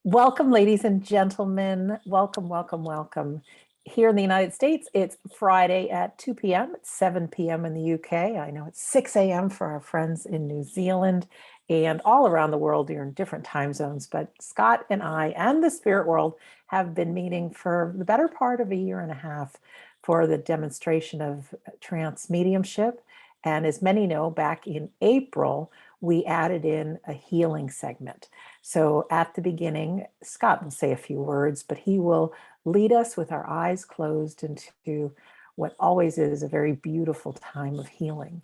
Welcome, ladies and gentlemen. Welcome, welcome, welcome. Here in the United States, it's Friday at 2 p.m. It's 7 p.m. in the UK. I know it's 6 a.m. for our friends in New Zealand and all around the world. You're in different time zones. But Scott and I and the spirit world have been meeting for the better part of a year and a half for the demonstration of trance mediumship. And as many know, back in April, we added in a healing segment. So at the beginning, Scott will say a few words, but he will lead us with our eyes closed into what always is a very beautiful time of healing.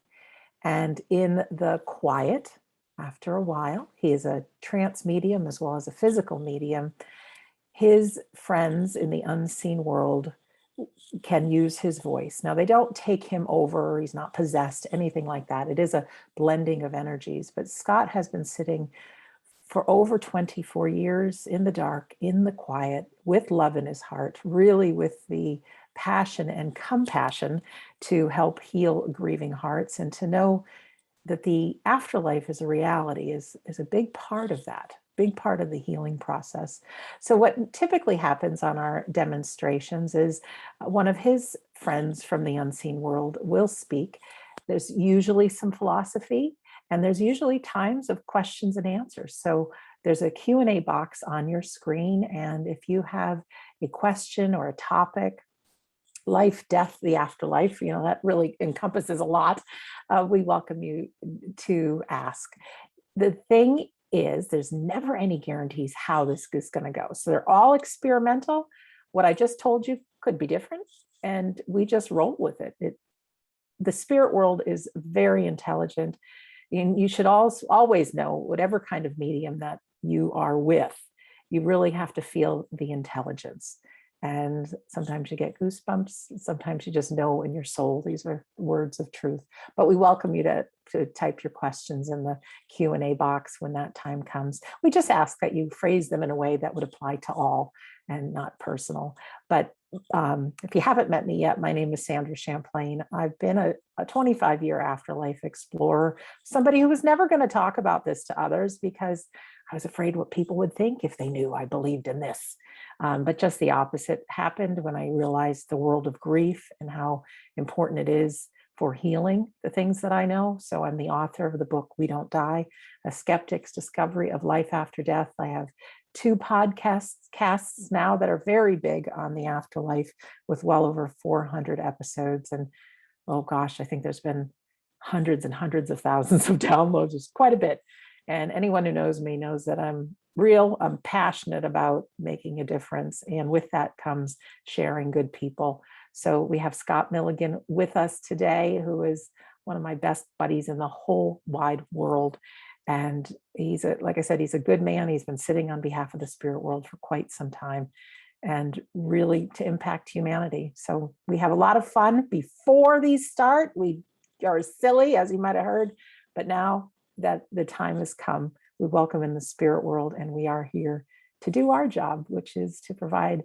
And in the quiet, after a while, he is a trance medium as well as a physical medium. His friends in the unseen world can use his voice. Now, they don't take him over, he's not possessed, anything like that. It is a blending of energies. But Scott has been sitting for over 24 years in the dark, in the quiet, with love in his heart, really with the passion and compassion to help heal grieving hearts and to know that the afterlife is a reality is a big part of that, big part of the healing process. So what typically happens on our demonstrations is one of his friends from the unseen world will speak. There's usually some philosophy, and there's usually times of questions and answers. So there's a Q&A box on your screen, and if you have a question or a topic, life, death, the afterlife, that really encompasses a lot. We welcome you to ask. The thing is, there's never any guarantees how this is going to go. So they're all experimental. What I just told you could be different, and we just roll with it. The spirit world is very intelligent, and you should always know, whatever kind of medium that you are with, you really have to feel the intelligence. And sometimes you get goosebumps. Sometimes you just know in your soul, these are words of truth. But we welcome you to type your questions in the Q&A box when that time comes. We just ask that you phrase them in a way that would apply to all and not personal. But if you haven't met me yet, my name is Sandra Champlain. I've been a 25-year afterlife explorer, somebody who was never going to talk about this to others because I was afraid what people would think if they knew I believed in this. But just the opposite happened when I realized the world of grief and how important it is for healing the things that I know. So I'm the author of the book, We Don't Die, A Skeptic's Discovery of Life After Death. I have 2 podcasts now that are very big on the afterlife with well over 400 episodes. And oh gosh, I think there's been hundreds and hundreds of thousands of downloads. It's quite a bit. And anyone who knows me knows that I'm real, I'm passionate about making a difference. And with that comes sharing good people. So we have Scott Milligan with us today, who is one of my best buddies in the whole wide world. And like I said, he's a good man. He's been sitting on behalf of the spirit world for quite some time and really to impact humanity. So we have a lot of fun before these start. We are silly, as you might have heard, but now that the time has come, we welcome in the spirit world, and we are here to do our job, which is to provide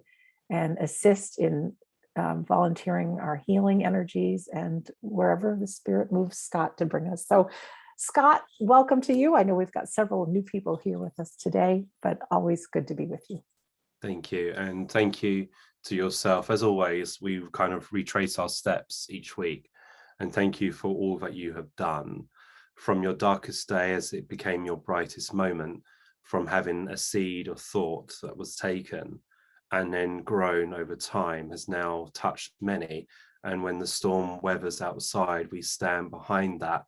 and assist in volunteering our healing energies and wherever the spirit moves Scott to bring us. So Scott, welcome to you. I know we've got several new people here with us today, but always good to be with you. Thank you. And thank you to yourself. As always, we kind of retrace our steps each week. And thank you for all that you have done, from your darkest day as it became your brightest moment, from having a seed of thought that was taken and then grown over time, has now touched many. And when the storm weathers outside, we stand behind that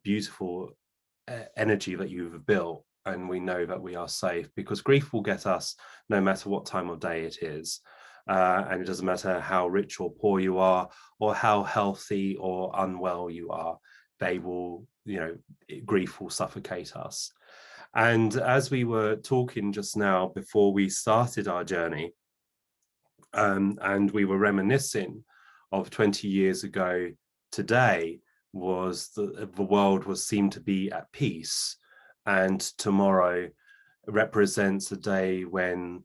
beautiful energy that you've built, and we know that we are safe, because grief will get us no matter what time of day it is. And it doesn't matter how rich or poor you are, or how healthy or unwell you are, they will, grief will suffocate us. And as we were talking just now before we started our journey, and we were reminiscing of 20 years ago today, was the world was seemed to be at peace, and tomorrow represents a day when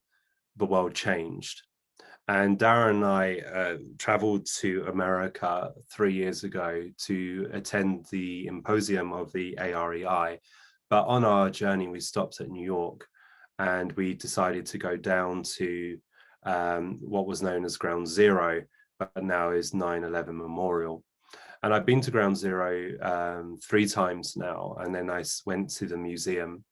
the world changed. And Darren and I traveled to America 3 years ago to attend the symposium of the AREI. But on our journey, we stopped at New York, and we decided to go down to what was known as Ground Zero, but now is 9/11 Memorial. And I've been to Ground Zero 3 times now, and then I went to the museum,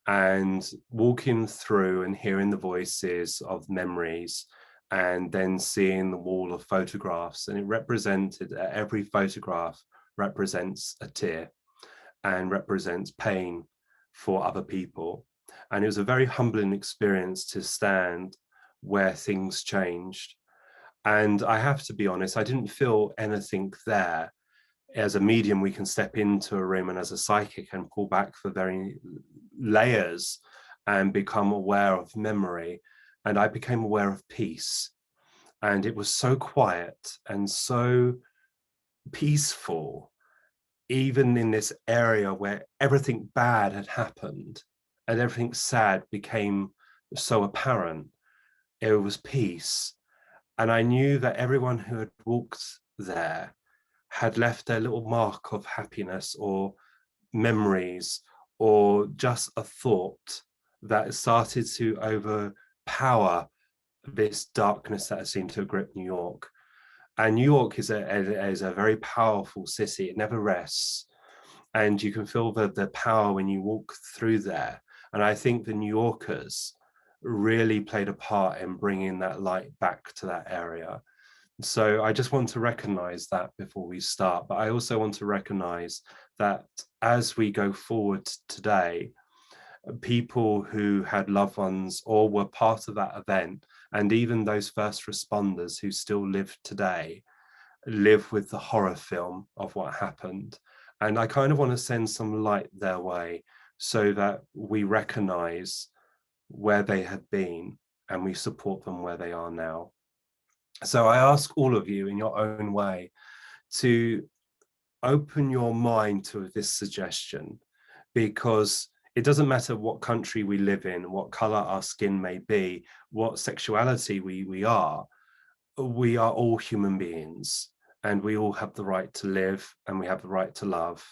and walking through and hearing the voices of memories, and then seeing the wall of photographs, and it represented, every photograph represents a tear and represents pain for other people. And it was a very humbling experience to stand where things changed. And I have to be honest, I didn't feel anything there. As a medium, we can step into a room, and as a psychic, and pull back the very layers and become aware of memory. And I became aware of peace. And it was so quiet and so peaceful, even in this area where everything bad had happened and everything sad became so apparent. It was peace. And I knew that everyone who had walked there had left their little mark of happiness or memories, or just a thought that started to overpower this darkness that seemed to grip New York. And New York is a very powerful city. It never rests. And you can feel the power when you walk through there. And I think the New Yorkers really played a part in bringing that light back to that area. So I just want to recognize that before we start. But I also want to recognize that as we go forward today, people who had loved ones or were part of that event, and even those first responders who still live today, live with the horror film of what happened. And I kind of want to send some light their way so that we recognize where they had been and we support them where they are now. So I ask all of you in your own way to open your mind to this suggestion, because it doesn't matter what country we live in, what color our skin may be, what sexuality we are all human beings, and we all have the right to live, and we have the right to love,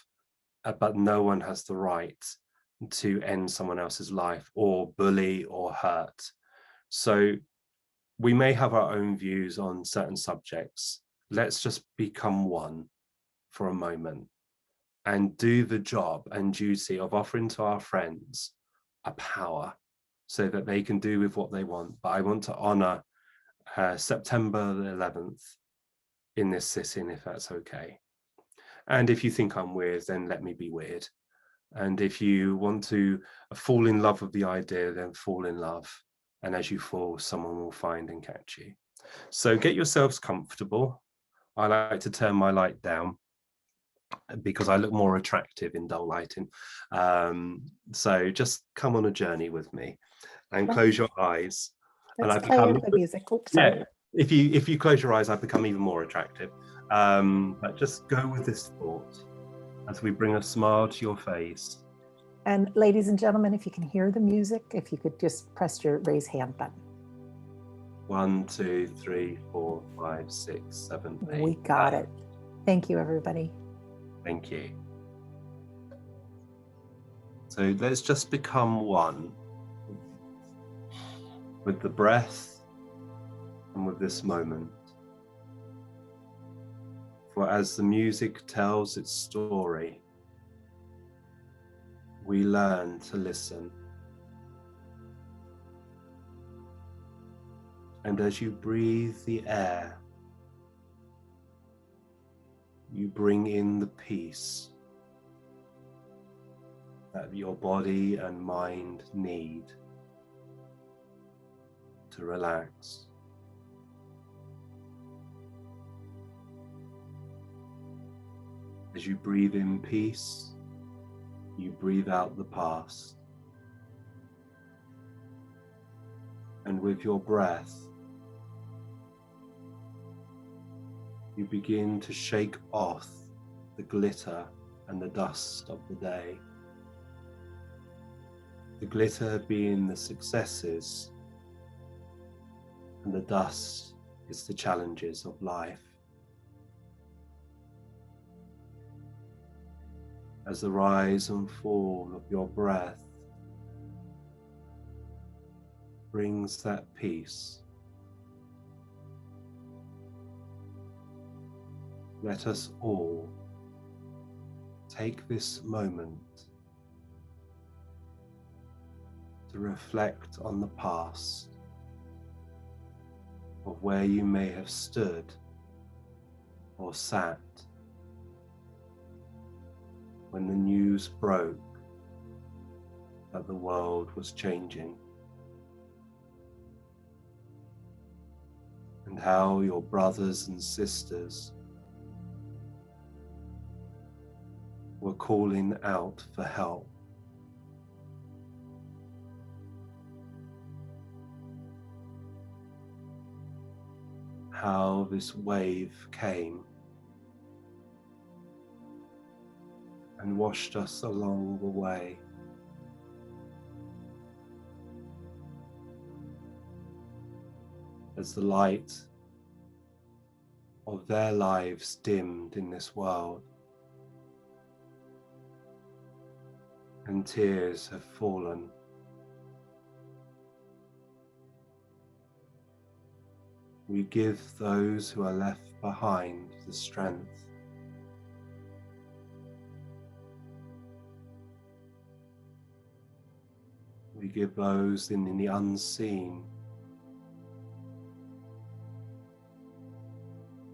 but no one has the right to end someone else's life or bully or hurt. So we may have our own views on certain subjects. Let's just become one for a moment and do the job and duty of offering to our friends a power so that they can do with what they want. But I want to honor September the 11th in this sitting, if that's okay. And if you think I'm weird, then let me be weird. And if you want to fall in love with the idea, then fall in love. And as you fall, someone will find and catch you. So get yourselves comfortable. I like to turn my light down because I look more attractive in dull lighting. So just come on a journey with me and close your eyes. And I Let's play become, the music. Oops, sorry. yeah, if you close your eyes, I become even more attractive. But just go with this thought as we bring a smile to your face. And ladies and gentlemen, if you can hear the music, if you could just press your raise hand button. 1, 2, 3, 4, 5, 6, 7, 8. We got it. Thank you, everybody. Thank you. So let's just become one with the breath and with this moment. For as the music tells its story, we learn to listen. And as you breathe the air, you bring in the peace that your body and mind need to relax. As you breathe in peace, you breathe out the past. And with your breath, you begin to shake off the glitter and the dust of the day. The glitter being the successes, and the dust is the challenges of life. As the rise and fall of your breath brings that peace, let us all take this moment to reflect on the past of where you may have stood or sat when the news broke that the world was changing, and how your brothers and sisters were calling out for help. How this wave came and washed us along the way. As the light of their lives dimmed in this world, and tears have fallen. We give those who are left behind the strength we give those in the unseen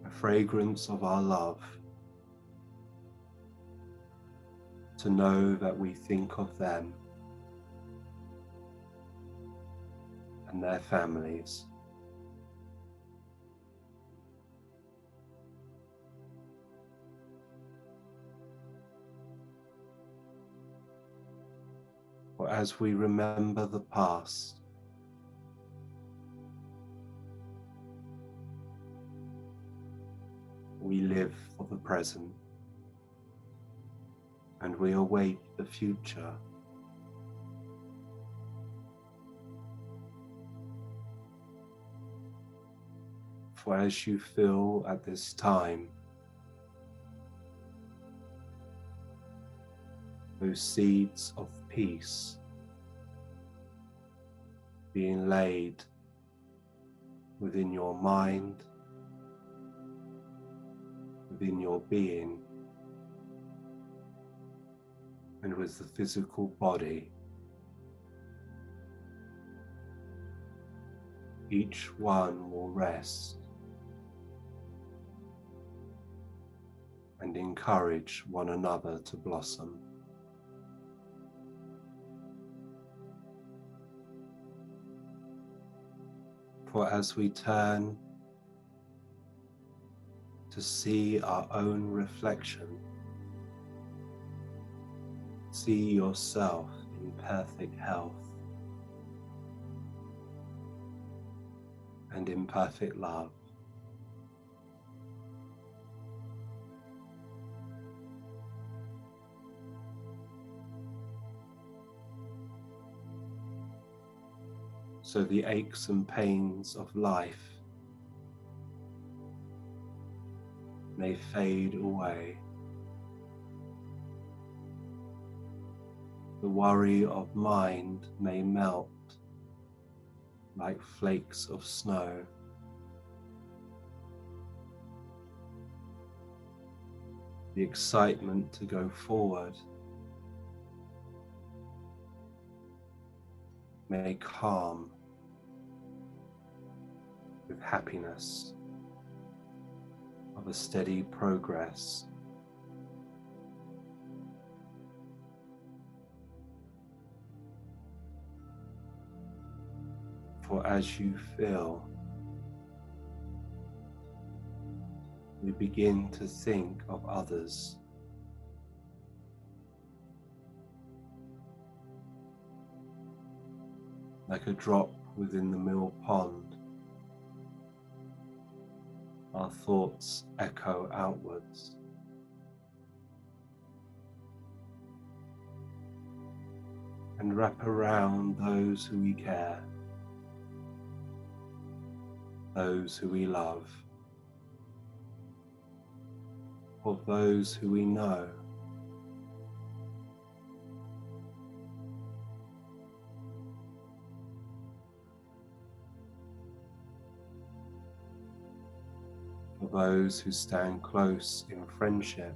a fragrance of our love, to know that we think of them and their families. For as we remember the past, we live for the present, and we await the future. For as you feel at this time, those seeds of peace being laid within your mind, within your being, and with the physical body, each one will rest and encourage one another to blossom. For as we turn to see our own reflection, see yourself in perfect health and in perfect love. So the aches and pains of life may fade away. The worry of mind may melt like flakes of snow. The excitement to go forward may calm with happiness of a steady progress. For as you feel, we begin to think of others. Like a drop within the mill pond, our thoughts echo outwards. And wrap around those who we care, those who we love, of those who we know. those who stand close in friendship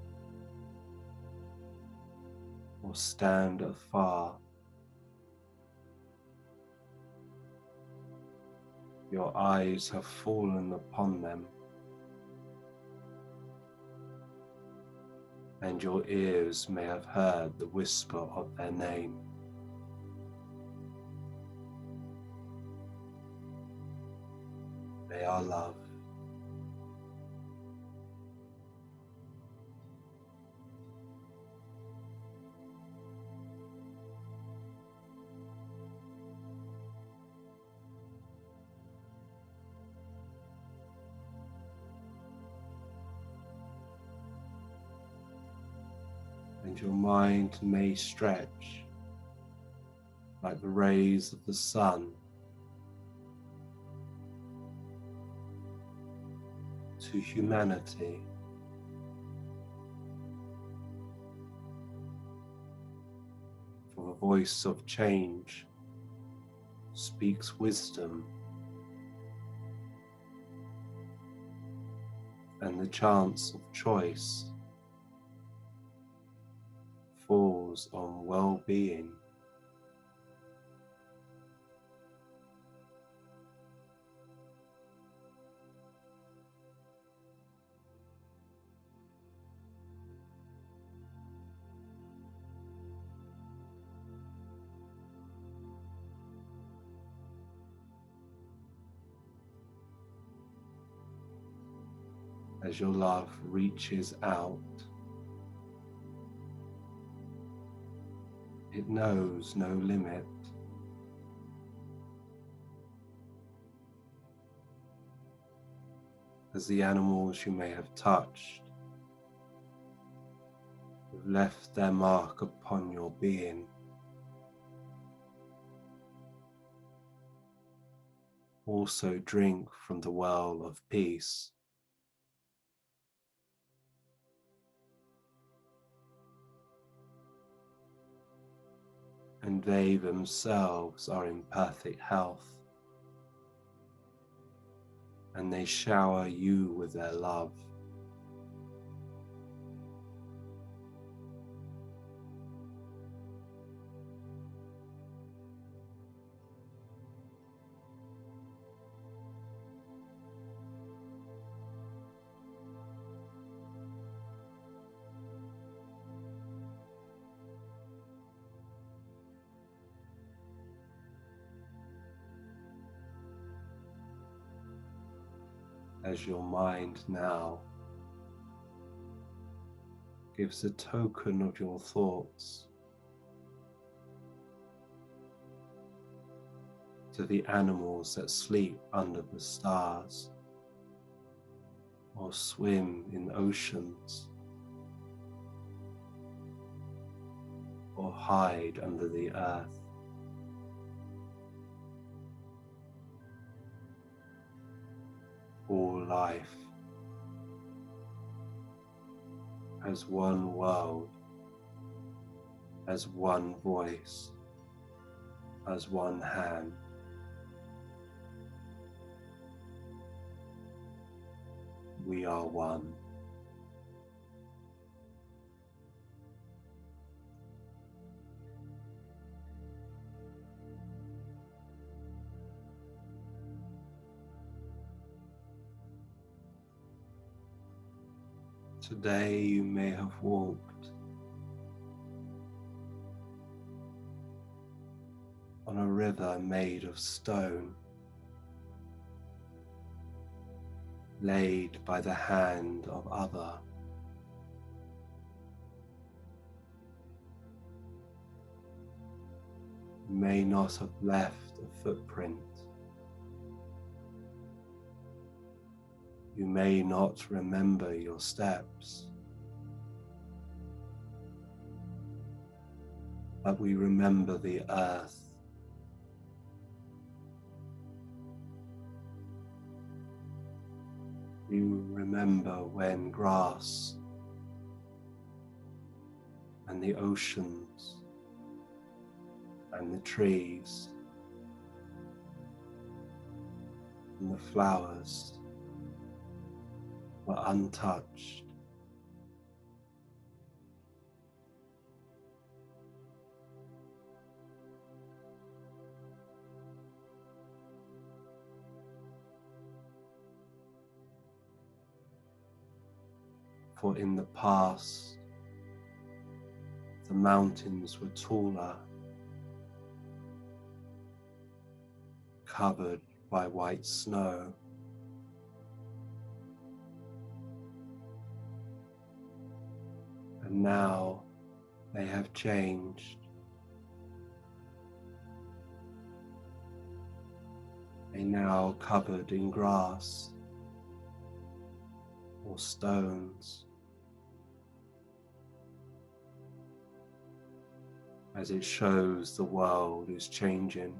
or stand afar. Your eyes have fallen upon them, and your ears may have heard the whisper of their name. They are love. And your mind may stretch like the rays of the sun to humanity. For the voice of change speaks wisdom, and the chance of choice falls on well-being. As your love reaches out, it knows no limit. As the animals you may have touched have left their mark upon your being, also drink from the well of peace. And they themselves are in perfect health, and they shower you with their love. As your mind now gives a token of your thoughts to the animals that sleep under the stars or swim in oceans or hide under the earth. All life as one world, as one voice, as one hand. We are one. Today you may have walked on a river made of stone, laid by the hand of other. You may not have left a footprint. You may not remember your steps, but we remember the earth. You remember when grass and the oceans and the trees and the flowers were untouched. For in the past, the mountains were taller, covered by white snow. And now they have changed. They now covered in grass or stones, as it shows the world is changing.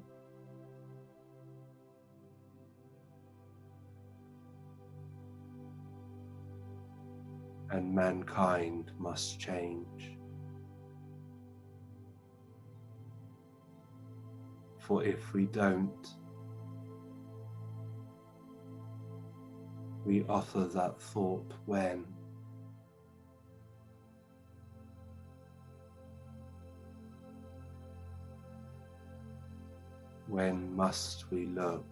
And mankind must change. For if we don't, we offer that thought when must we look?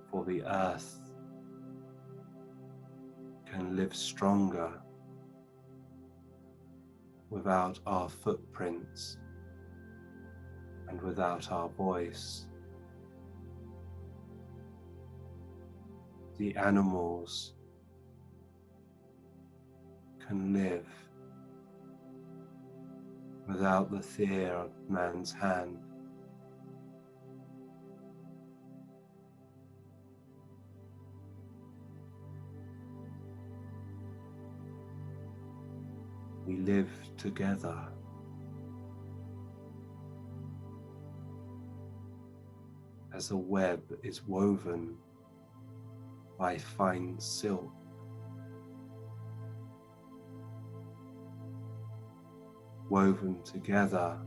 For the earth can live stronger without our footprints and without our voice. The animals can live without the fear of man's hand. We live together. As a web is woven by fine silk, woven together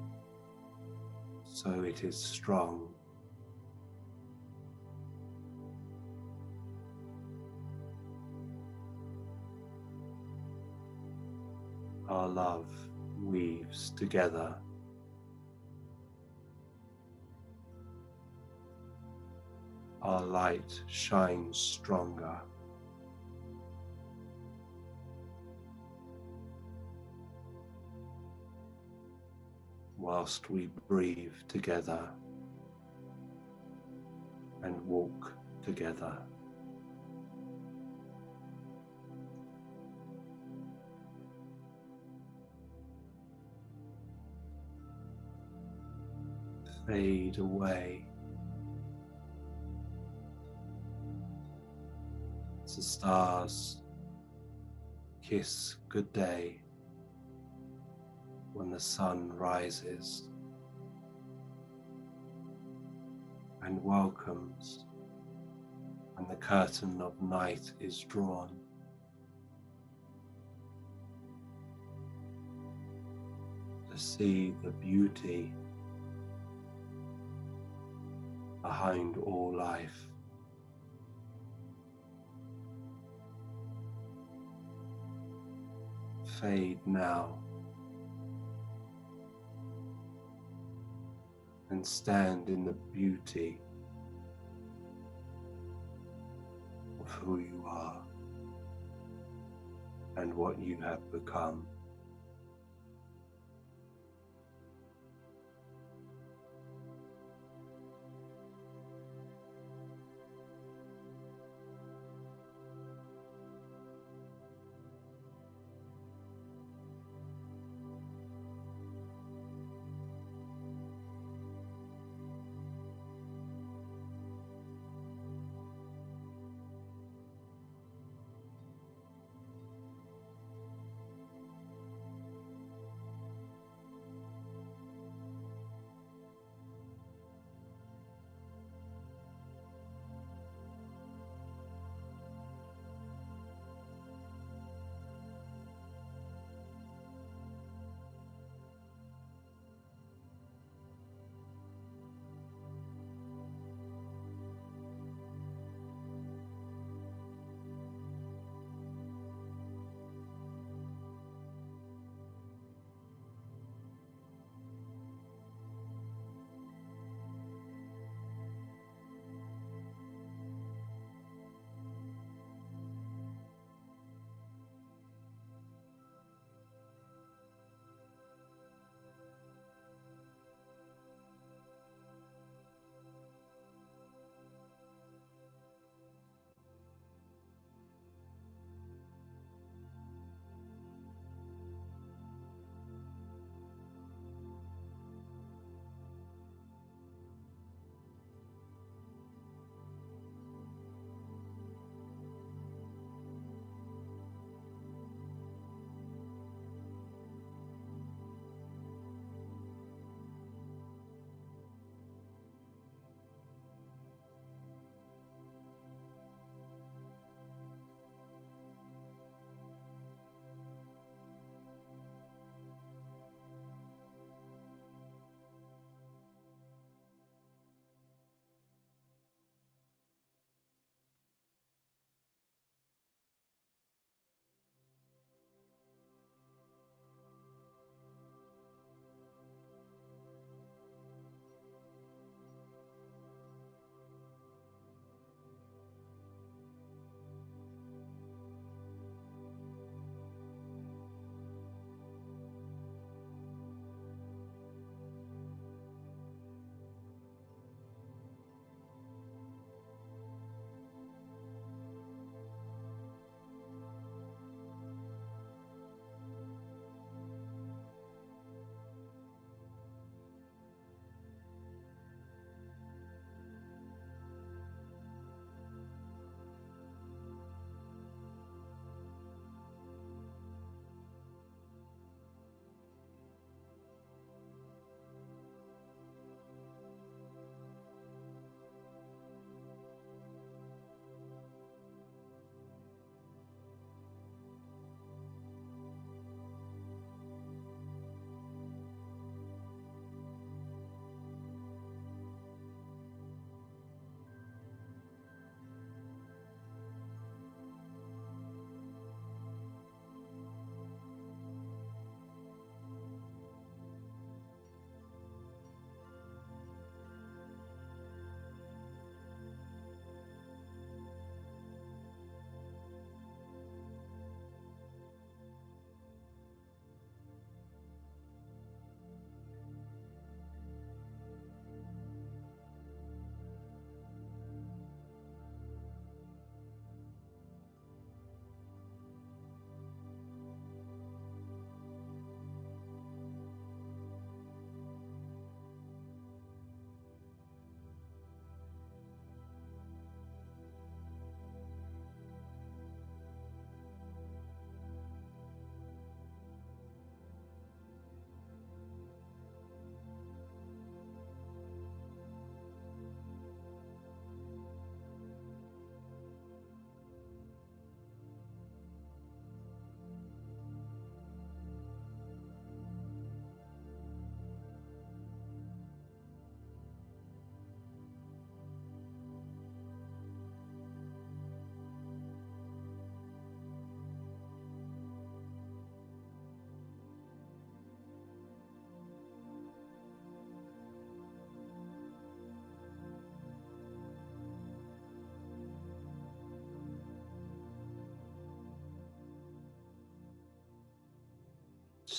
so it is strong. Our love weaves together. Our light shines stronger. Whilst we breathe together and walk together. Fade away as the stars kiss goodday when the sun rises and welcomes when the curtain of night is drawn. To see the beauty behind all life. Fade now and stand in the beauty of who you are and what you have become.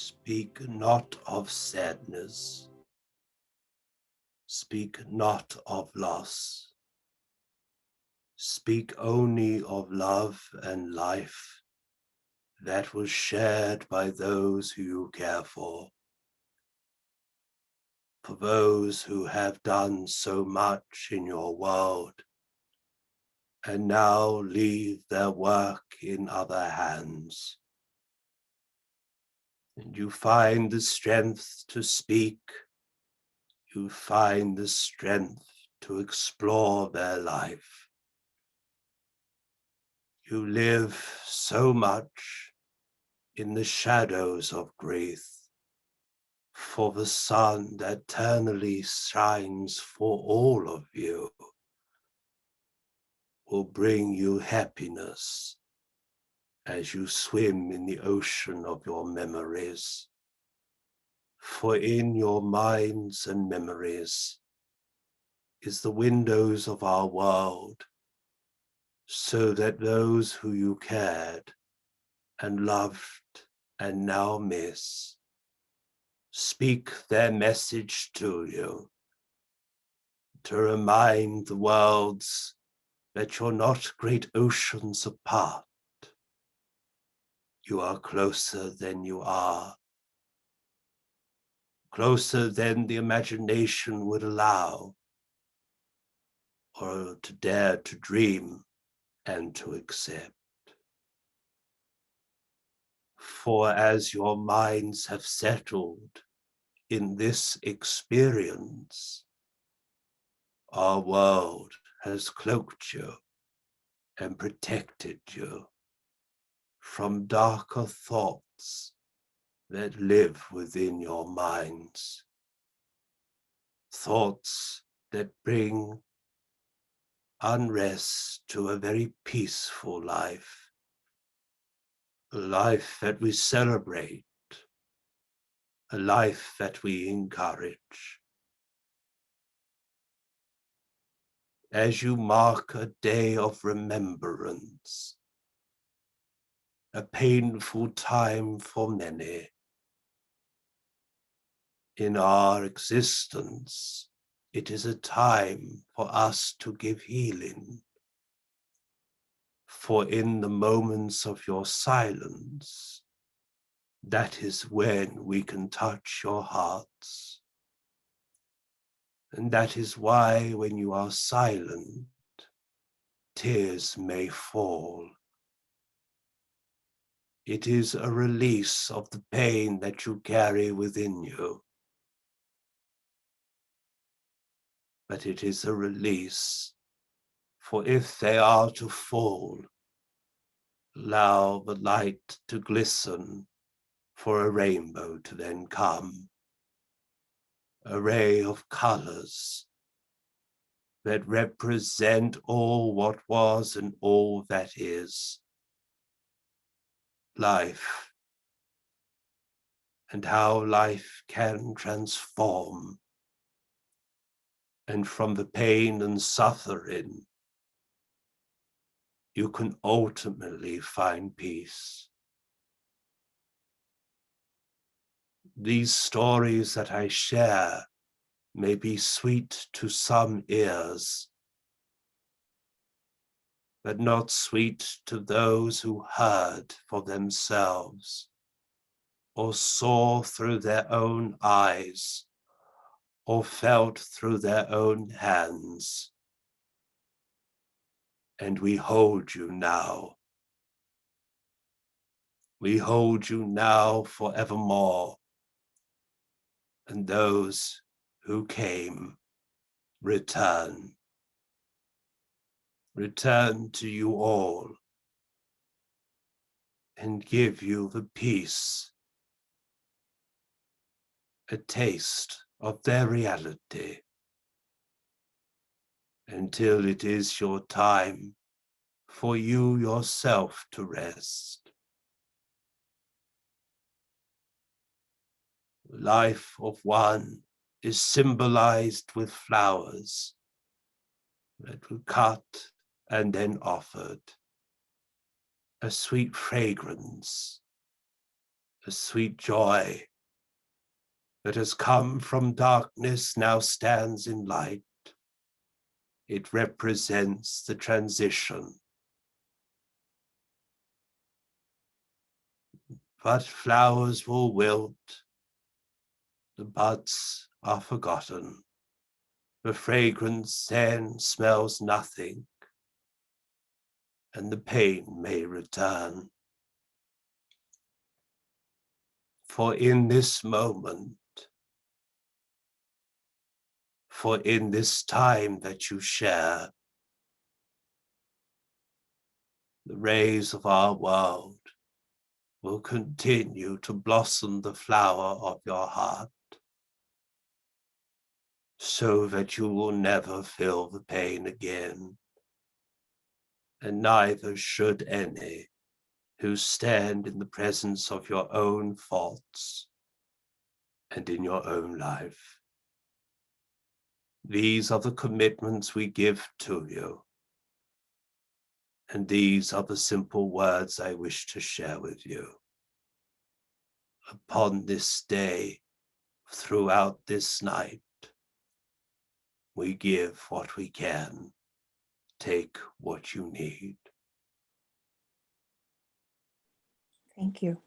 Speak not of sadness. Speak not of loss. Speak only of love and life that was shared by those who you care for those who have done so much in your world and now leave their work in other hands. And you find the strength to speak, you find the strength to explore their life. You live so much in the shadows of grief, for the sun that eternally shines for all of you will bring you happiness as you swim in the ocean of your memories. For in your minds and memories is the windows of our world, so that those who you cared and loved and now miss speak their message to you, to remind the worlds that you're not great oceans apart. You are closer than you are, closer than the imagination would allow, or to dare to dream and to accept. For as your minds have settled in this experience, our world has cloaked you and protected you from darker thoughts that live within your minds. Thoughts that bring unrest to a very peaceful life, a life that we celebrate, a life that we encourage. As you mark a day of remembrance, a painful time for many, in our existence, it is a time for us to give healing. For in the moments of your silence, that is when we can touch your hearts. And that is why when you are silent, tears may fall. It is a release of the pain that you carry within you. But it is a release, for if they are to fall, allow the light to glisten for a rainbow to then come, a ray of colors that represent all what was and all that is. Life, and how life can transform, and from the pain and suffering, you can ultimately find peace. These stories that I share may be sweet to some ears, but not sweet to those who heard for themselves, or saw through their own eyes, or felt through their own hands. And we hold you now. We hold you now forevermore. And those who came, return. Return to you all, and give you the peace, a taste of their reality, until it is your time for you yourself to rest. The life of one is symbolized with flowers that were cut and then offered, a sweet fragrance, A sweet joy that has come from darkness now stands in light. It represents the transition. But flowers will wilt, the buds are forgotten, the fragrance then smells nothing, and the pain may return. For in this moment, for in this time that you share, the rays of our world will continue to blossom the flower of your heart, so that you will never feel the pain again, and neither should any who stand in the presence of your own faults and in your own life. These are the commitments we give to you, and these are the simple words I wish to share with you. Upon this day, throughout this night, we give what we can, take what you need. Thank you.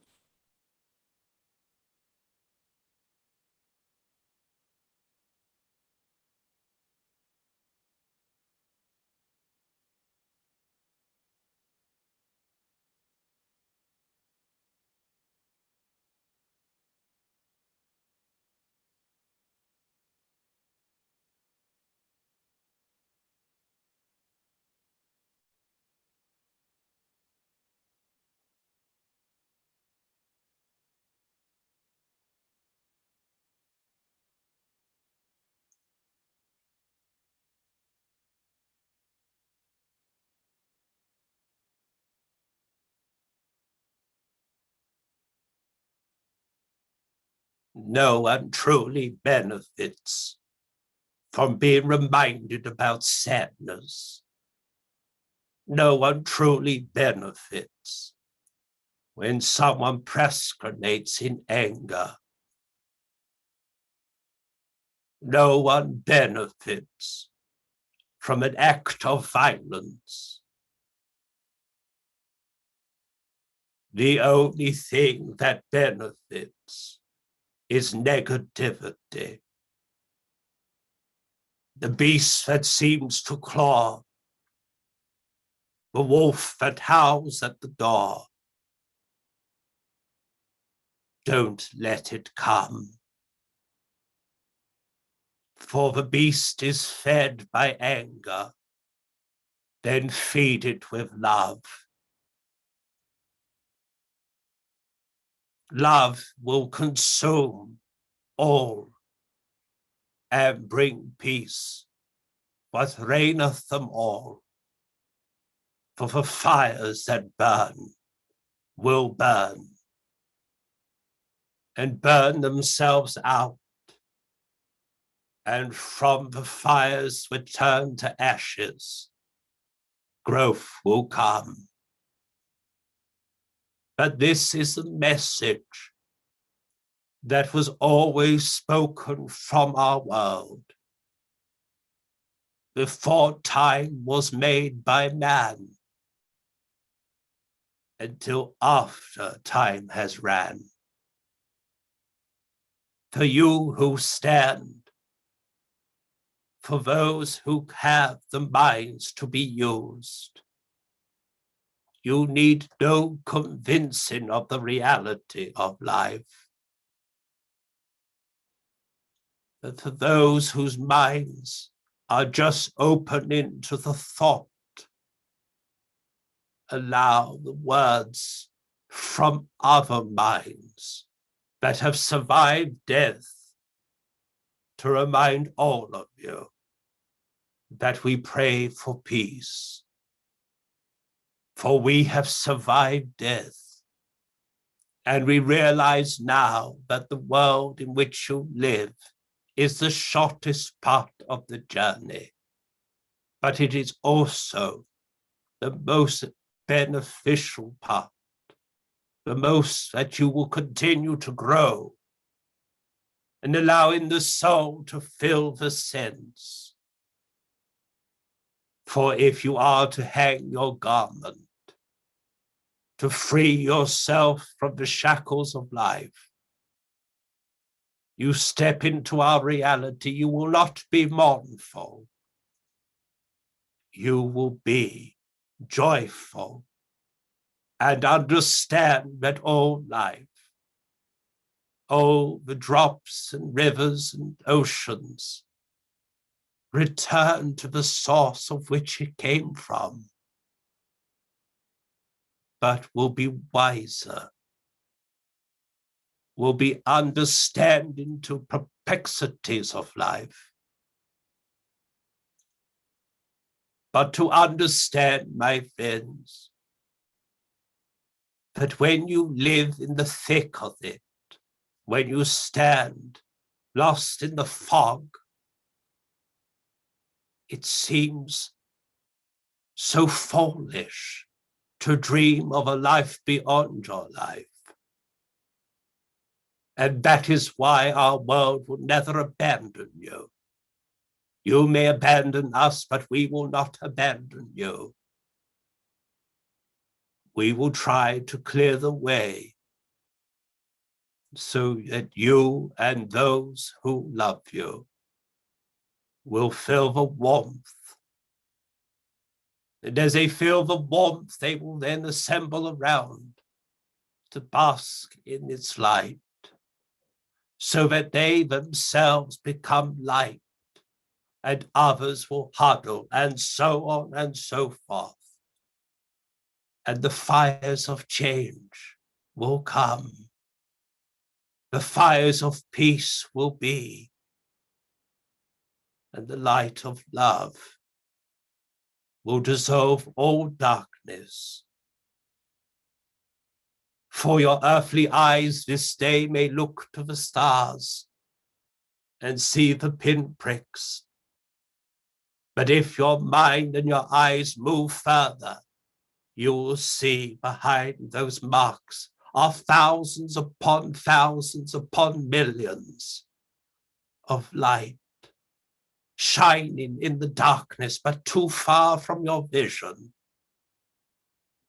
No one truly benefits from being reminded about sadness. No one truly benefits when someone procrastinates in anger. No one benefits from an act of violence. The only thing that benefits is negativity. The beast that seems to claw, the wolf that howls at the door. Don't let it come. For the beast is fed by anger, then feed it with love. Love will consume all and bring peace, what reigneth them all. For the fires that burn will burn and burn themselves out, and from the fires that turn to ashes, growth will come. But this is the message that was always spoken from our world before time was made by man, until after time has ran. For you who stand, for those who have the minds to be used, you need no convincing of the reality of life. But for those whose minds are just opening to the thought, allow the words from other minds that have survived death to remind all of you that we pray for peace. For we have survived death, and we realize now that the world in which you live is the shortest part of the journey, but it is also the most beneficial part. the most that you will continue to grow, and allowing the soul to fill the sense. For if you are to hang your garment, to free yourself from the shackles of life, you step into our reality, you will not be mournful. You will be joyful and understand that all life, all the drops and rivers and oceans, return to the source of which it came from, but will be wiser, will be understanding to perplexities of life. But to understand, my friends, that when you live in the thick of it, when you stand lost in the fog, it seems so foolish to dream of a life beyond your life. And that is why our world will never abandon you. You may abandon us, but we will not abandon you. We will try to clear the way so that you and those who love you will feel the warmth. And as they feel the warmth, they will then assemble around to bask in its light, so that they themselves become light, and others will huddle, and so on and so forth. And the fires of change will come. The fires of peace will be, and the light of love will dissolve all darkness. For your earthly eyes this day may look to the stars and see the pinpricks. But if your mind and your eyes move further, you will see behind those marks are thousands upon millions of light, shining in the darkness, but too far from your vision,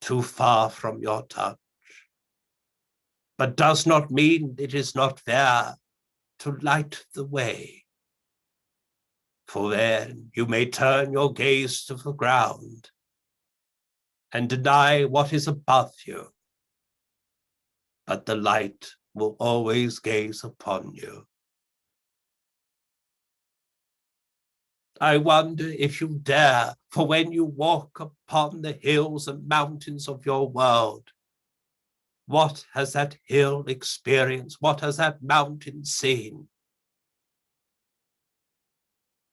too far from your touch. But does not mean it is not there to light the way. For then you may turn your gaze to the ground and deny what is above you, but the light will always gaze upon you. I wonder if you dare, for when you walk upon the hills and mountains of your world, what has that hill experienced? What has that mountain seen?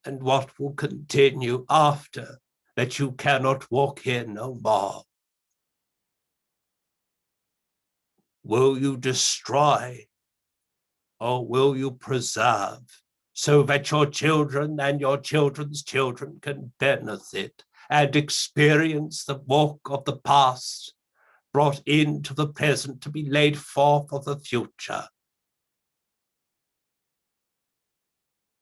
And what will continue after that you cannot walk in no more? Will you destroy, or will you preserve, so that your children and your children's children can benefit and experience the walk of the past brought into the present to be laid forth for the future?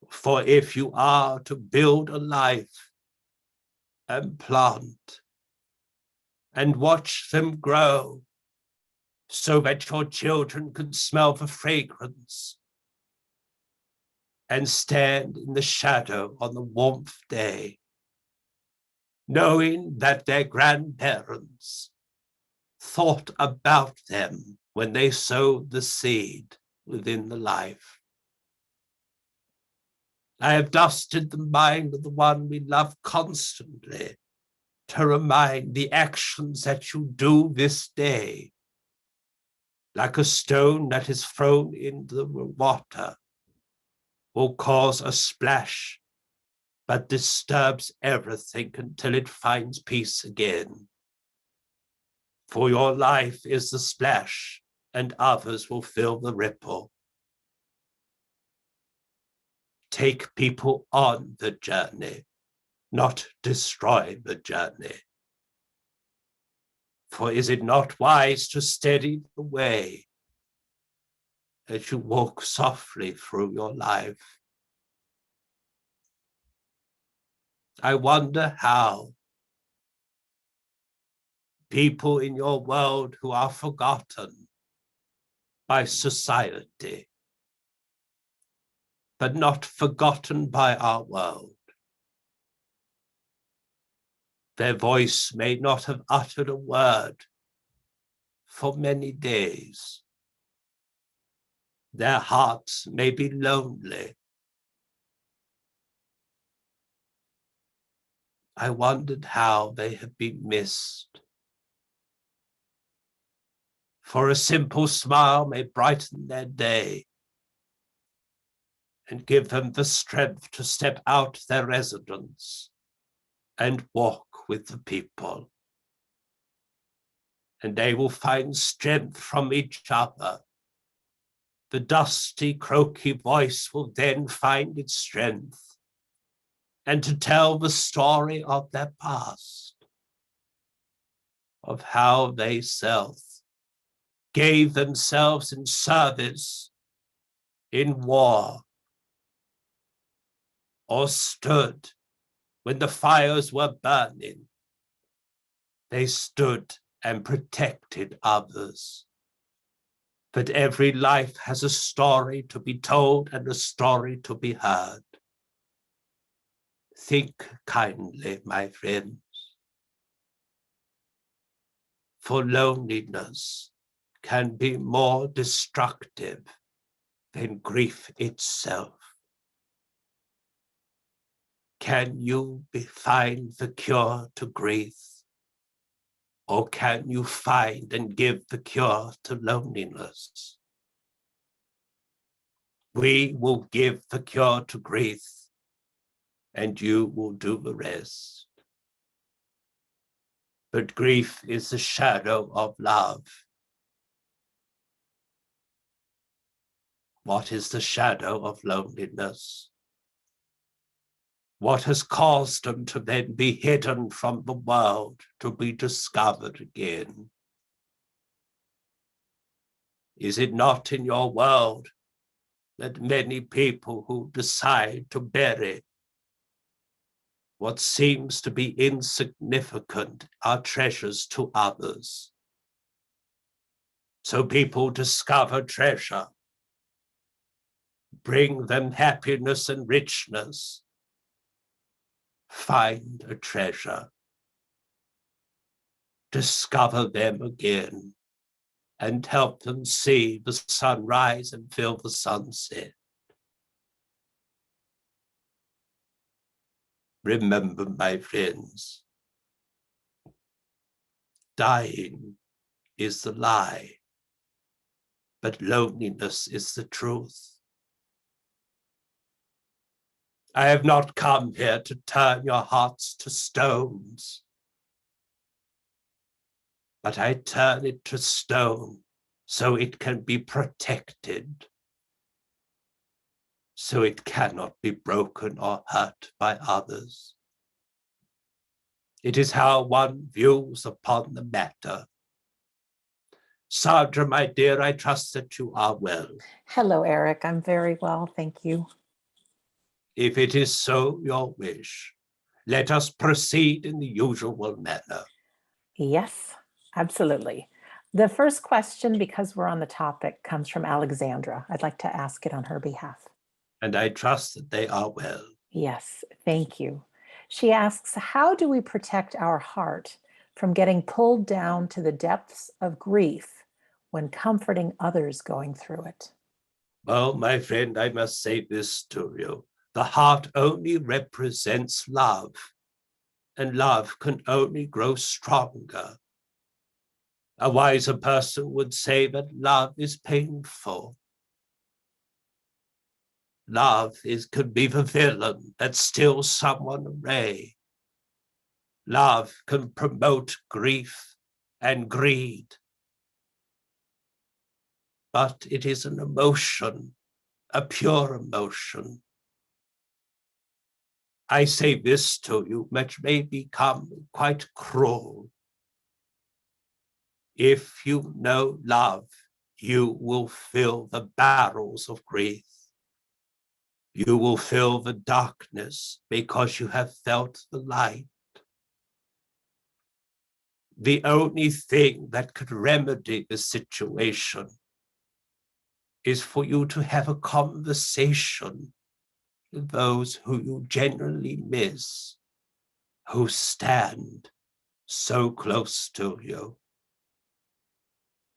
For if you are to build a life and plant and watch them grow so that your children can smell the fragrance and stand in the shadow on the warmth day, knowing that their grandparents thought about them when they sowed the seed within the life. I have dusted the mind of the one we love constantly to remind the actions that you do this day, like a stone that is thrown into the water, will cause a splash, but disturbs everything until it finds peace again. For your life is the splash, and others will feel the ripple. Take people on the journey, not destroy the journey. For is it not wise to steady the way as you walk softly through your life? I wonder how people in your world who are forgotten by society, but not forgotten by our world. Their voice may not have uttered a word for many days. Their hearts may be lonely. I wondered how they have been missed. For a simple smile may brighten their day and give them the strength to step out their residence and walk with the people. And they will find strength from each other. The dusty, croaky voice will then find its strength and to tell the story of their past, of how they gave themselves in service, in war, or stood when the fires were burning. They stood and protected others. But every life has a story to be told and a story to be heard. Think kindly, my friends, for loneliness can be more destructive than grief itself. Can you find the cure to grief? Or can you find and give the cure to loneliness? We will give the cure to grief, and you will do the rest. But grief is the shadow of love. What is the shadow of loneliness? What has caused them to then be hidden from the world, to be discovered again? Is it not in your world that many people who decide to bury what seems to be insignificant are treasures to others? So people discover treasure, bring them happiness and richness, find a treasure, discover them again, and help them see the sunrise and feel the sunset. Remember, my friends, dying is the lie, but loneliness is the truth. I have not come here to turn your hearts to stones, but I turn it to stone so it can be protected, so it cannot be broken or hurt by others. It is how one views upon the matter. Sandra, my dear, I trust that you are well. Hello, Eric. I'm very well, thank you. If it is so your wish, let us proceed in the usual manner. Yes, absolutely. The first question, because we're on the topic, comes from Alexandra. I'd like to ask it on her behalf. And I trust that they are well. Yes, thank you. She asks, how do we protect our heart from getting pulled down to the depths of grief when comforting others going through it? Well, my friend, I must say this to you. The heart only represents love, and love can only grow stronger. A wiser person would say that love is painful. Love could be the villain that steals someone away. Love can promote grief and greed. But it is an emotion, a pure emotion. I say this to you, which may become quite cruel. If you know love, you will fill the barrels of grief. You will fill the darkness because you have felt the light. The only thing that could remedy the situation is for you to have a conversation with those who you genuinely miss, who stand so close to you.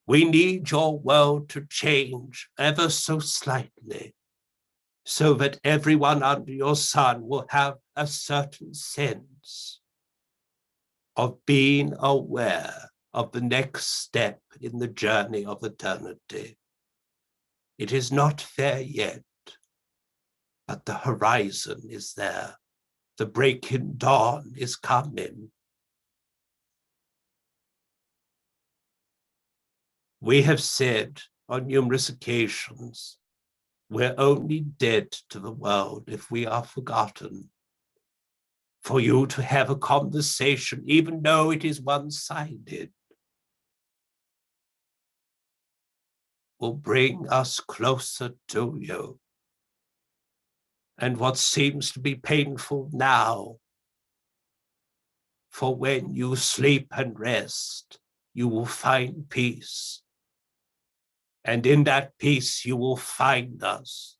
We need your world to change ever so slightly, so that everyone under your sun will have a certain sense of being aware of the next step in the journey of eternity. It is not there yet, but the horizon is there. The breaking dawn is coming. We have said on numerous occasions, we're only dead to the world if we are forgotten. For you to have a conversation, even though it is one-sided, will bring us closer to you. And what seems to be painful now, for when you sleep and rest, you will find peace. And in that peace, you will find us,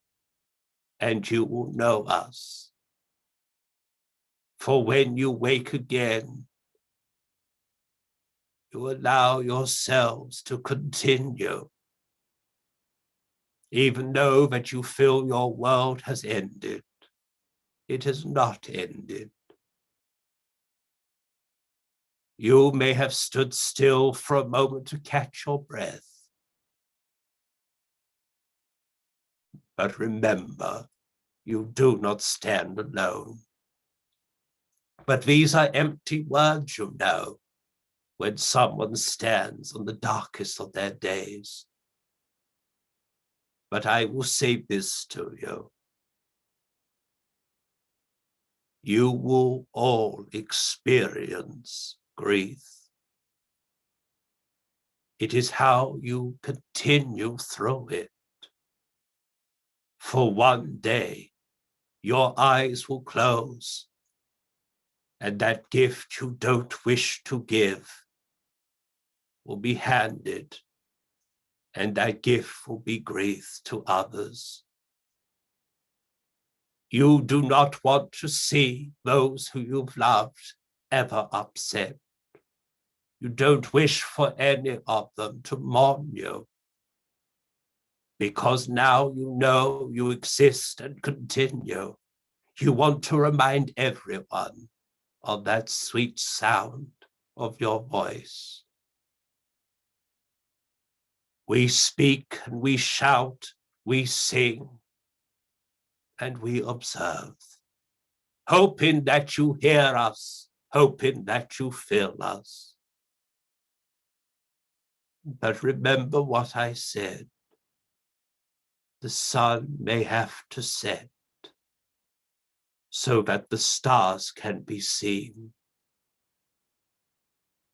and you will know us. For when you wake again, you allow yourselves to continue, even though that you feel your world has ended. It has not ended. You may have stood still for a moment to catch your breath. But remember, you do not stand alone. But these are empty words, you know, when someone stands on the darkest of their days. But I will say this to you. You will all experience grief. It is how you continue through it. For one day, your eyes will close, and that gift you don't wish to give will be handed, and that gift will be grief to others. You do not want to see those who you've loved ever upset. You don't wish for any of them to mourn you, because now you know you exist and continue. You want to remind everyone of that sweet sound of your voice. We speak and we shout, we sing, and we observe, hoping that you hear us, hoping that you feel us. But remember what I said. The sun may have to set so that the stars can be seen.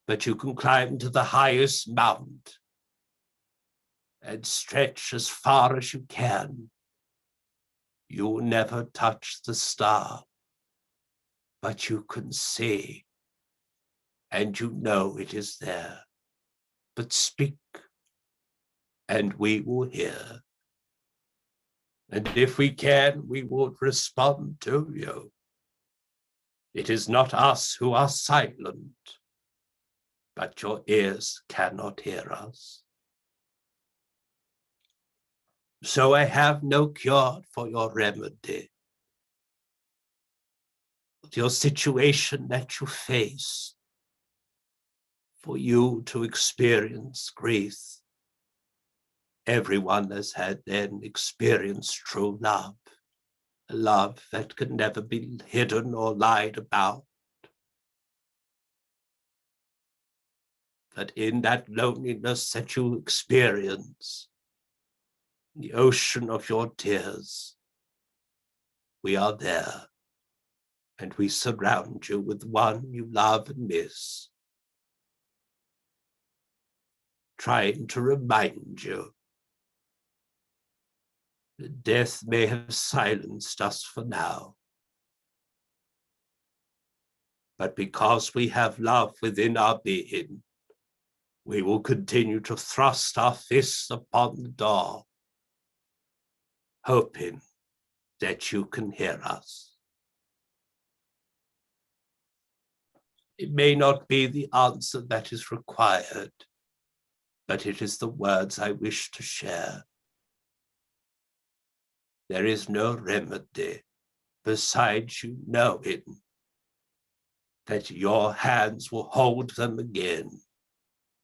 But you can climb to the highest mount and stretch as far as you can. You will never touch the star, but you can see, and you know it is there. But speak, and we will hear. And if we can, we will respond to you. It is not us who are silent, but your ears cannot hear us. So I have no cure for your remedy. Your situation that you face, for you to experience grief. Everyone has had then experienced true love, a love that can never be hidden or lied about. That in that loneliness that you experience, the ocean of your tears, we are there, and we surround you with one you love and miss. trying to remind you that death may have silenced us for now. But because we have love within our being, we will continue to thrust our fists upon the door, hoping that you can hear us. It may not be the answer that is required, but it is the words I wish to share. There is no remedy besides you knowing that your hands will hold them again,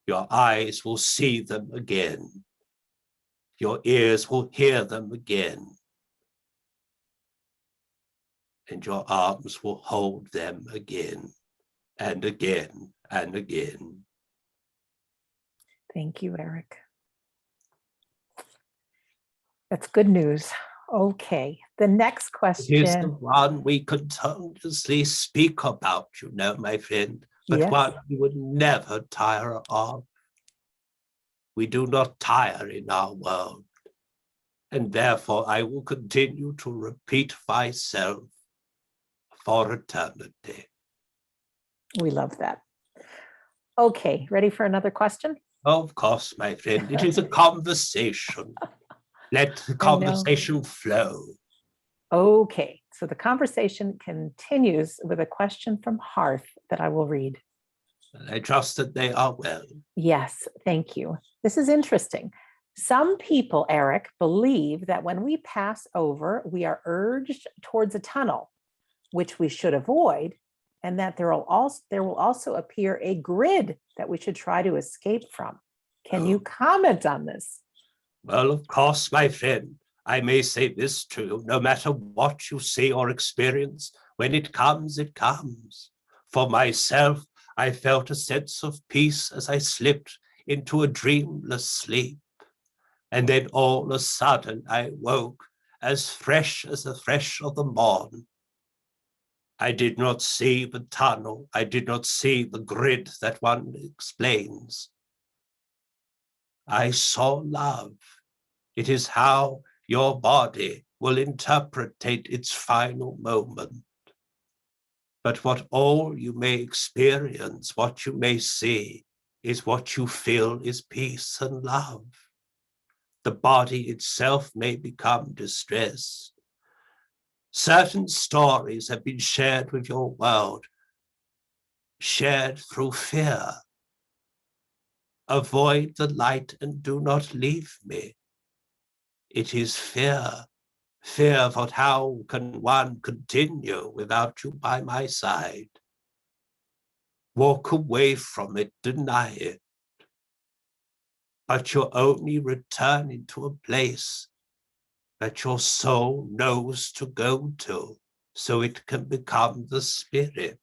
your eyes will see them again, your ears will hear them again, and your arms will hold them again and again and again. Thank you, Eric. That's good news. Okay, the next question. It is the one we continuously speak about, you know, my friend, but Yes. one we would never tire of. We do not tire in our world, and therefore I will continue to repeat myself for eternity. We love that. Okay, ready for another question? Of course, my friend, it is a conversation. Let the conversation flow. Okay, so the conversation continues with a question from Hearth that I will read. I trust that they are well. Yes, thank you. This is interesting. Some people, Eric, believe that when we pass over, we are urged towards a tunnel, which we should avoid, and that there will also appear a grid that we should try to escape from. Can you comment on this? Well, of course, my friend, I may say this to you, no matter what you see or experience, when it comes, it comes. For myself, I felt a sense of peace as I slipped into a dreamless sleep. And then all of a sudden I woke as the fresh of the morn. I did not see the tunnel. I did not see the grid that one explains. I saw love. It is how your body will interpret its final moment. But what all you may experience, what you may see, is what you feel is peace and love. The body itself may become distressed. Certain stories have been shared with your world, shared through fear. Avoid the light and do not leave me. It is fear. Fear for how can one continue without you by my side? Walk away from it, deny it. But you're only returning to a place that your soul knows to go to, so it can become the spirit.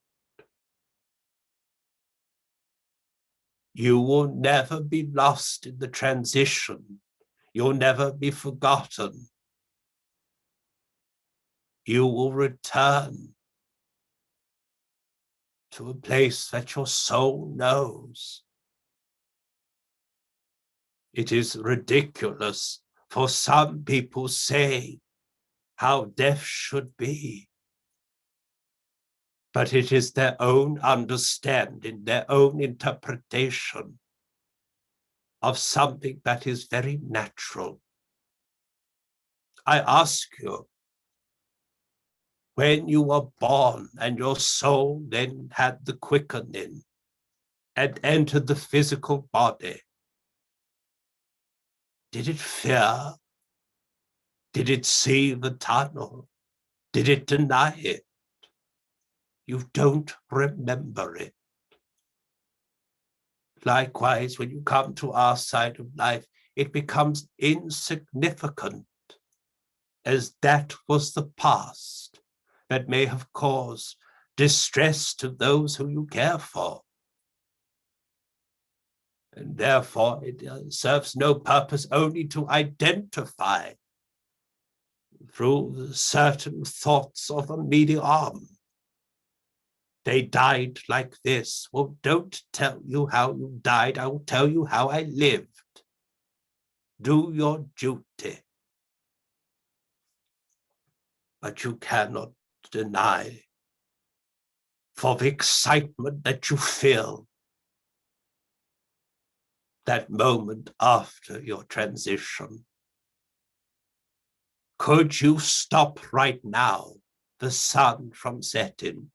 You will never be lost in the transition. You'll never be forgotten. You will return to a place that your soul knows. It is ridiculous for some people say how death should be. But it is their own understanding, their own interpretation of something that is very natural. I ask you, when you were born and your soul then had the quickening and entered the physical body, did it fear? Did it see the tunnel? Did it deny it? You don't remember it. Likewise, when you come to our side of life, it becomes insignificant, as that was the past that may have caused distress to those who you care for. And therefore, it serves no purpose only to identify through certain thoughts of a medium They died like this. Well, don't tell you how you died. I will tell you how I lived. Do your duty. But you cannot deny, for the excitement that you feel, that moment after your transition. Could you stop right now the sun from setting?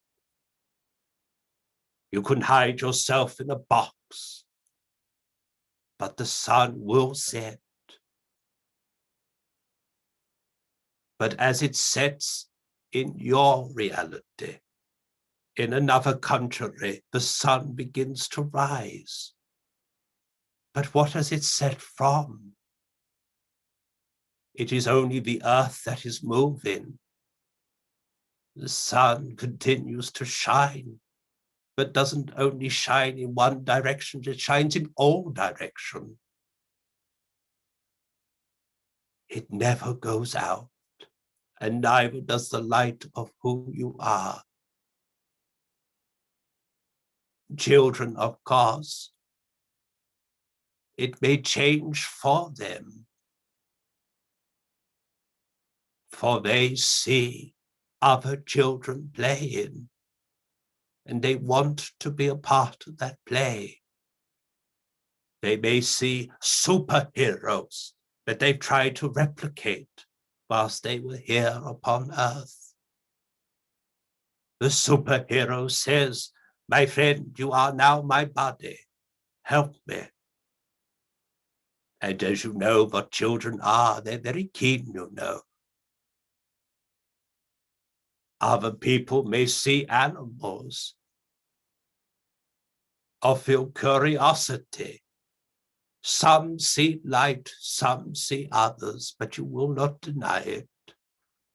You can hide yourself in a box, but the sun will set. But as it sets in your reality, in another country, the sun begins to rise. But what has it set from? It is only the earth that is moving. The sun continues to shine, but doesn't only shine in one direction, it shines in all directions. It never goes out, and neither does the light of who you are. Children, of course, it may change for them, for they see other children playing, and they want to be a part of that play. They may see superheroes that they've tried to replicate whilst they were here upon Earth. The superhero says, my friend, you are now my body. Help me. And as you know what children are, they're very keen, you know. Other people may see animals or feel curiosity. Some see light, some see others, but you will not deny it.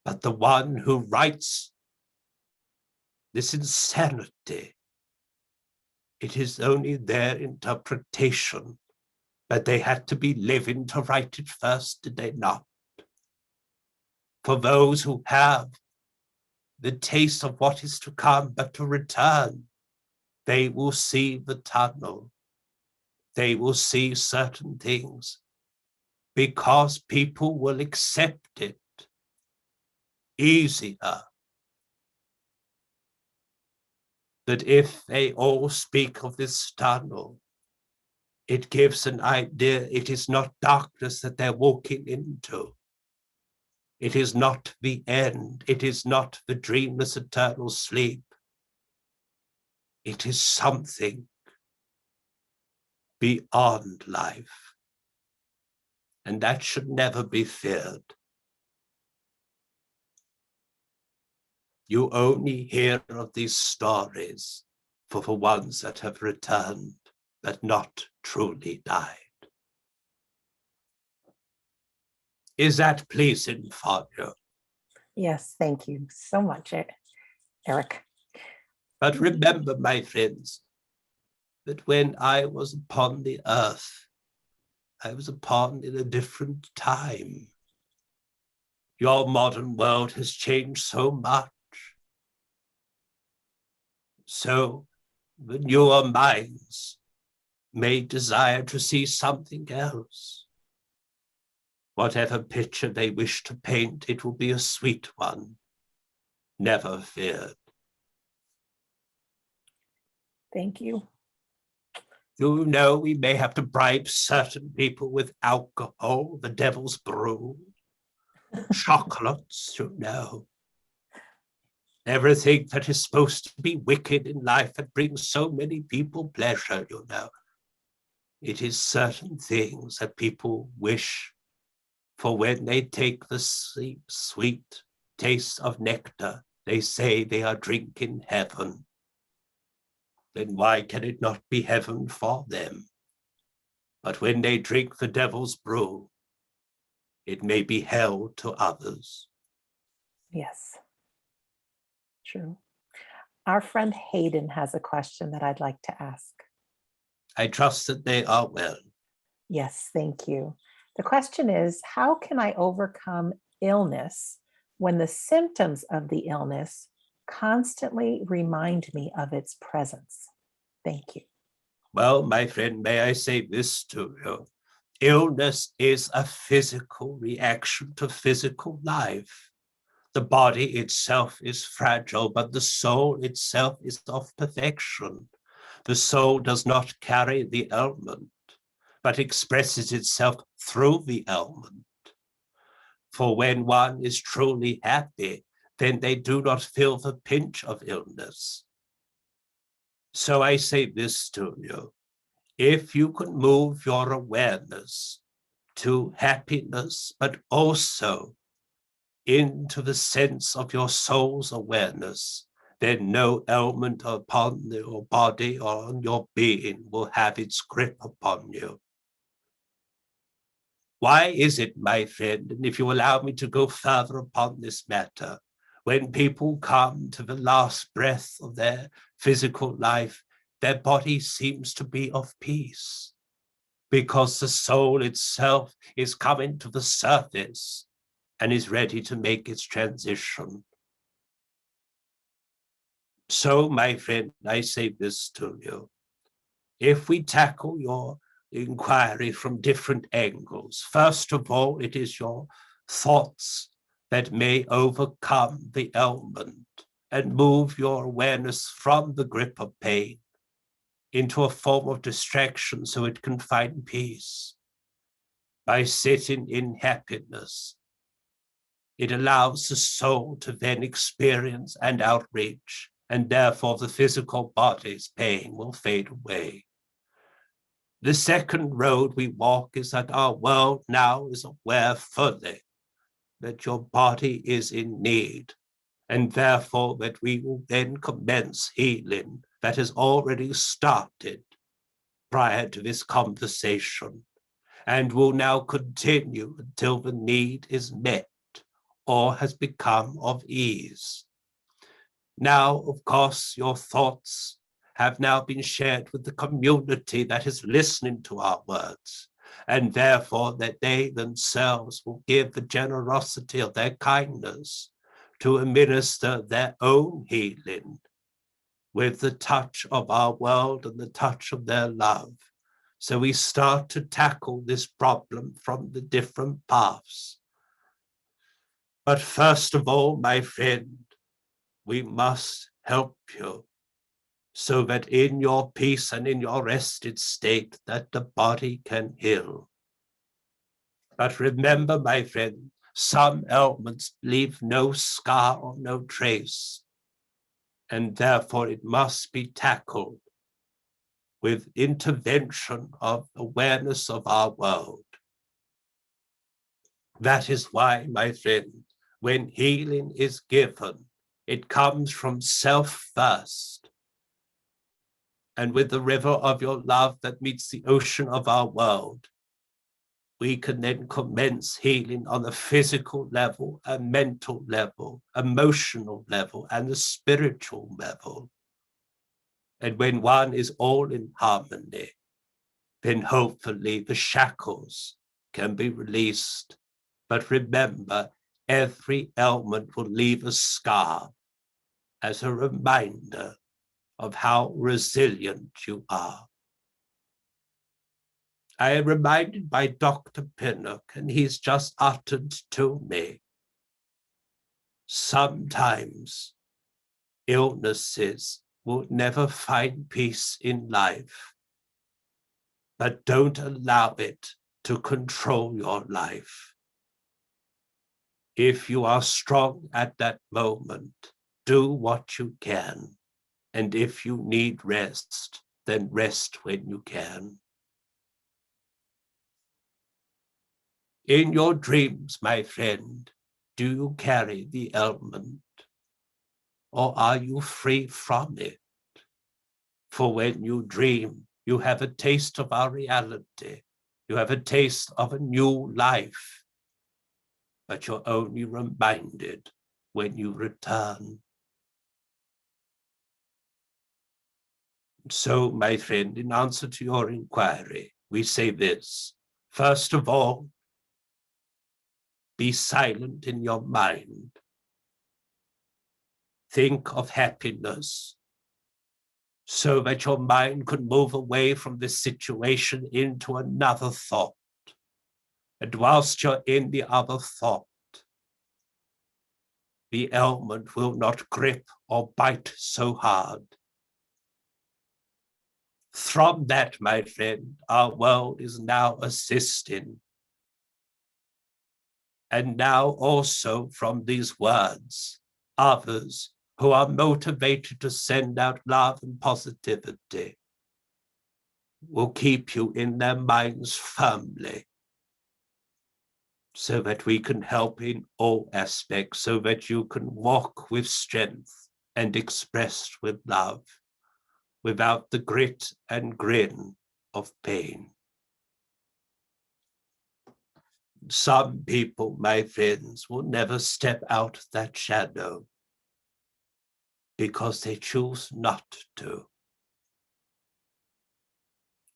But the one who writes this insanity, it is only their interpretation, but they had to be living to write it first, did they not? For those who have the taste of what is to come, but to return, they will see the tunnel. They will see certain things because people will accept it easier. That if they all speak of this tunnel, it gives an idea it is not darkness that they're walking into. It is not the end. It is not the dreamless eternal sleep. It is something beyond life. And that should never be feared. You only hear of these stories for the ones that have returned, but not truly died. Is that pleasing for you? Yes, thank you so much, Eric. But remember, my friends, that when I was upon the earth, I was upon in a different time. Your modern world has changed so much. So the newer minds may desire to see something else. Whatever picture they wish to paint, it will be a sweet one. Never feared. Thank you. You know, we may have to bribe certain people with alcohol, the devil's brew, chocolates, you know. Everything that is supposed to be wicked in life that brings so many people pleasure, you know. It is certain things that people wish for when they take the sweet taste of nectar, they say they are drinking heaven. Then why can it not be heaven for them? But when they drink the devil's brew, it may be hell to others. Yes, true. Our friend Hayden has a question that I'd like to ask. I trust that they are well. Yes, thank you. The question is, how can I overcome illness when the symptoms of the illness constantly remind me of its presence. Thank you. Well, my friend, may I say this to you? Illness is a physical reaction to physical life. The body itself is fragile, but the soul itself is of perfection. The soul does not carry the ailment, but expresses itself through the ailment. For when one is truly happy, then they do not feel the pinch of illness. So I say this to you. If you can move your awareness to happiness, but also into the sense of your soul's awareness, then no ailment upon your body or on your being will have its grip upon you. Why is it, my friend, and if you allow me to go further upon this matter, when people come to the last breath of their physical life, their body seems to be of peace, because the soul itself is coming to the surface and is ready to make its transition. So, my friend, I say this to you. If we tackle your inquiry from different angles, first of all, it is your thoughts that may overcome the ailment and move your awareness from the grip of pain into a form of distraction so it can find peace. By sitting in happiness, it allows the soul to then experience and outreach, and therefore the physical body's pain will fade away. The second road we walk is that our world now is aware fully that your body is in need, and therefore that we will then commence healing that has already started prior to this conversation, and will now continue until the need is met or has become of ease. Now, of course, your thoughts have now been shared with the community that is listening to our words, and therefore that they themselves will give the generosity of their kindness to administer their own healing with the touch of our world and the touch of their love. So we start to tackle this problem from the different paths. But first of all, my friend, we must help you so that in your peace and in your rested state that the body can heal. But remember, my friend, some ailments leave no scar or no trace, and therefore it must be tackled with intervention of awareness of our world. That is why, my friend, when healing is given, it comes from self first. And with the river of your love that meets the ocean of our world, we can then commence healing on a physical level, a mental level, emotional level, and a spiritual level. And when one is all in harmony, then hopefully the shackles can be released. But remember, every ailment will leave a scar as a reminder of how resilient you are. I am reminded by Dr. Pinnock, and he's just uttered to me, sometimes illnesses will never find peace in life, but don't allow it to control your life. If you are strong at that moment, do what you can. And if you need rest, then rest when you can. In your dreams, my friend, do you carry the ailment, or are you free from it? For when you dream, you have a taste of our reality. You have a taste of a new life, but you're only reminded when you return. So, my friend, in answer to your inquiry, we say this. First of all, be silent in your mind. Think of happiness so that your mind could move away from this situation into another thought. And whilst you're in the other thought, the ailment will not grip or bite so hard. From that, my friend, our world is now assisting. And now also from these words, others who are motivated to send out love and positivity will keep you in their minds firmly, so that we can help in all aspects, so that you can walk with strength and express with love, without the grit and grin of pain. Some people, my friends, will never step out of that shadow because they choose not to.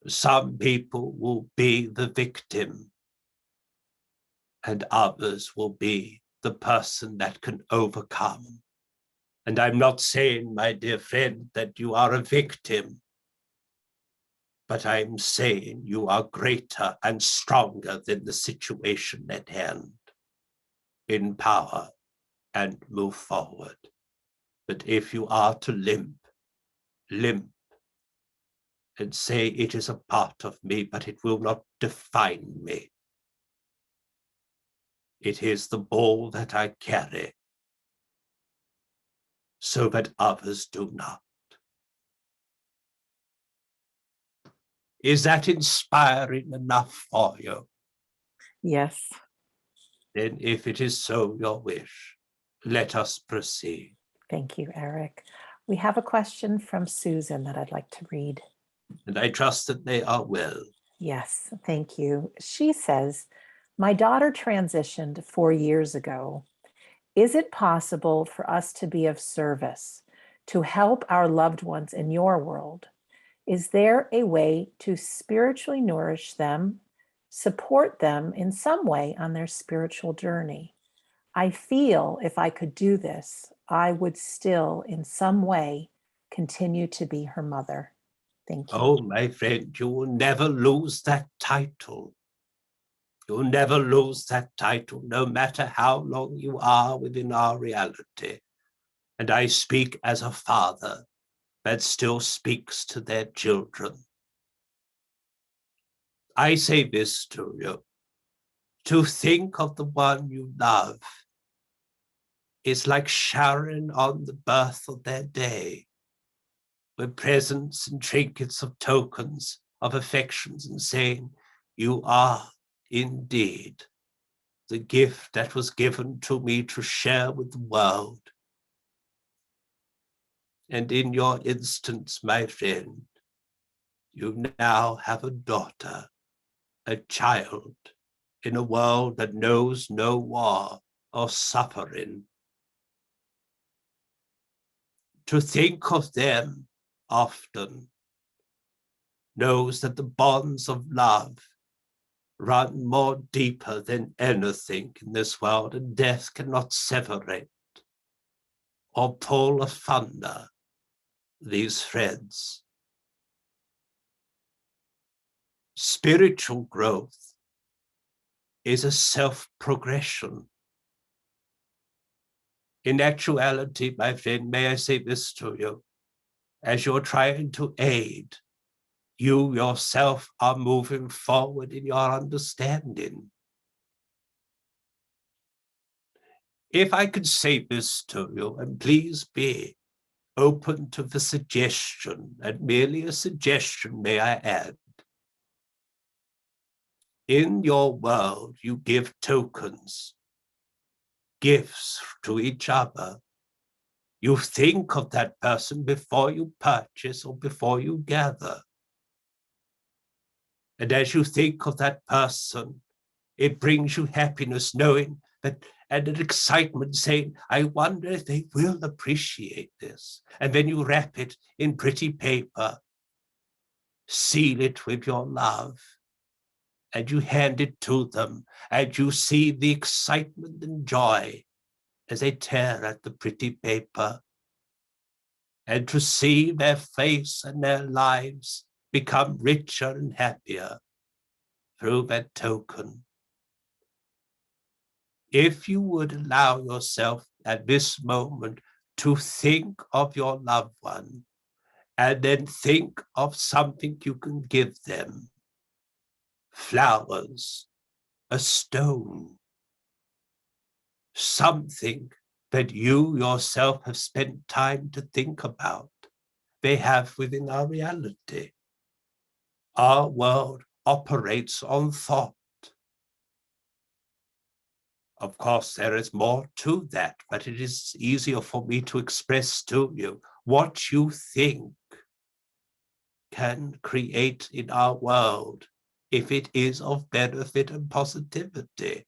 Some people will be the victim, and others will be the person that can overcome. And I'm not saying, my dear friend, that you are a victim, but I'm saying you are greater and stronger than the situation at hand, in power, and move forward. But if you are to limp, and say it is a part of me, but it will not define me. It is the ball that I carry, so that others do not. Is that inspiring enough for you? Yes. Then if it is so your wish, let us proceed. Thank you, Eric. We have a question from Susan that I'd like to read. And I trust that they are well. Yes, thank you. She says, my daughter transitioned 4 years ago. Is it possible for us to be of service, to help our loved ones in your world? Is there a way to spiritually nourish them, support them in some way on their spiritual journey? I feel if I could do this, I would still in some way continue to be her mother. Thank you. Oh, my friend, you will never lose that title. You'll never lose that title, no matter how long you are within our reality. And I speak as a father that still speaks to their children. I say this to you. To think of the one you love is like showering on the birth of their day, with presents and trinkets of tokens of affections, and saying, you are indeed the gift that was given to me to share with the world. And in your instance, my friend, you now have a daughter, a child, in a world that knows no war or suffering. To think of them often knows that the bonds of love run more deeper than anything in this world, and death cannot separate or pull asunder these threads. Spiritual growth is a self-progression. In actuality, my friend, may I say this to you, as you're trying to aid, you yourself are moving forward in your understanding. If I could say this to you, and please be open to the suggestion, and merely a suggestion, may I add. In your world, you give tokens, gifts to each other. You think of that person before you purchase or before you gather. And as you think of that person, it brings you happiness knowing that, and an excitement saying, I wonder if they will appreciate this. And then you wrap it in pretty paper, seal it with your love, and you hand it to them, and you see the excitement and joy as they tear at the pretty paper and to see their face and their lives become richer and happier through that token. If you would allow yourself at this moment to think of your loved one, and then think of something you can give them, flowers, a stone, something that you yourself have spent time to think about, they have within our reality. Our world operates on thought. Of course, there is more to that, but it is easier for me to express to you what you think can create in our world if it is of benefit and positivity.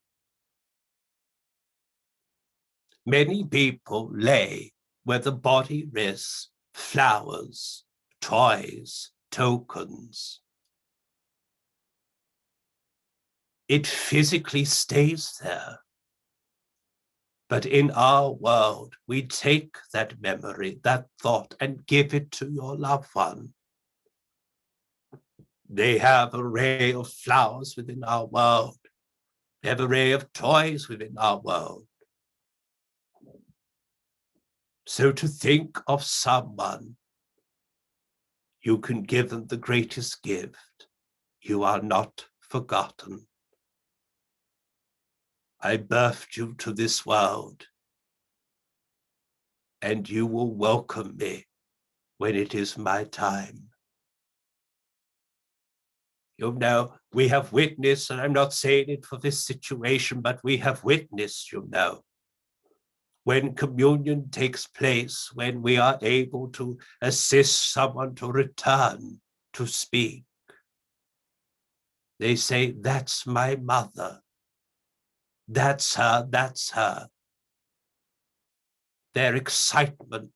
Many people lay where the body rests flowers, toys, tokens. It physically stays there. But in our world, we take that memory, that thought, and give it to your loved one. They have an array of flowers within our world. They have an array of toys within our world. So to think of someone, you can give them the greatest gift. You are not forgotten. I birthed you to this world, and you will welcome me when it is my time. You know, we have witnessed, and I'm not saying it for this situation, but we have witnessed, you know, when communion takes place, when we are able to assist someone to return to speak. They say, that's my mother. That's her, that's her. Their excitement.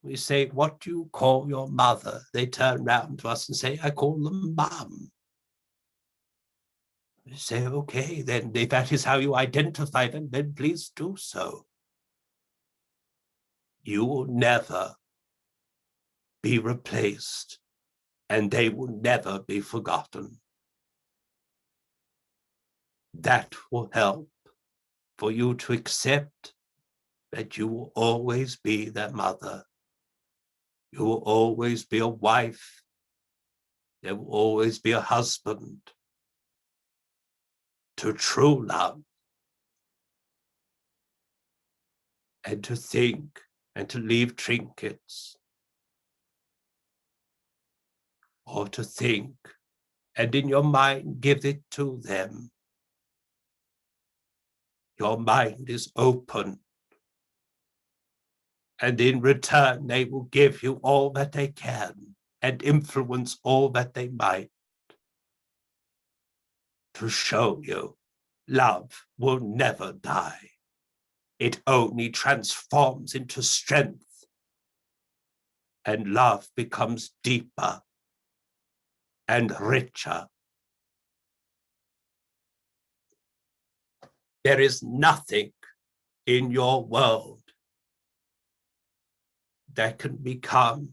We say, what do you call your mother? They turn around to us and say, I call them Mom. We say, okay, then if that is how you identify them, then please do so. You will never be replaced, and they will never be forgotten. That will help for you to accept that you will always be their mother. You will always be a wife. There will always be a husband. To true love, and to think and to leave trinkets, or to think and in your mind give it to them. Your mind is open, and in return they will give you all that they can and influence all that they might to show you love will never die. It only transforms into strength, and love becomes deeper and richer. There is nothing in your world that can become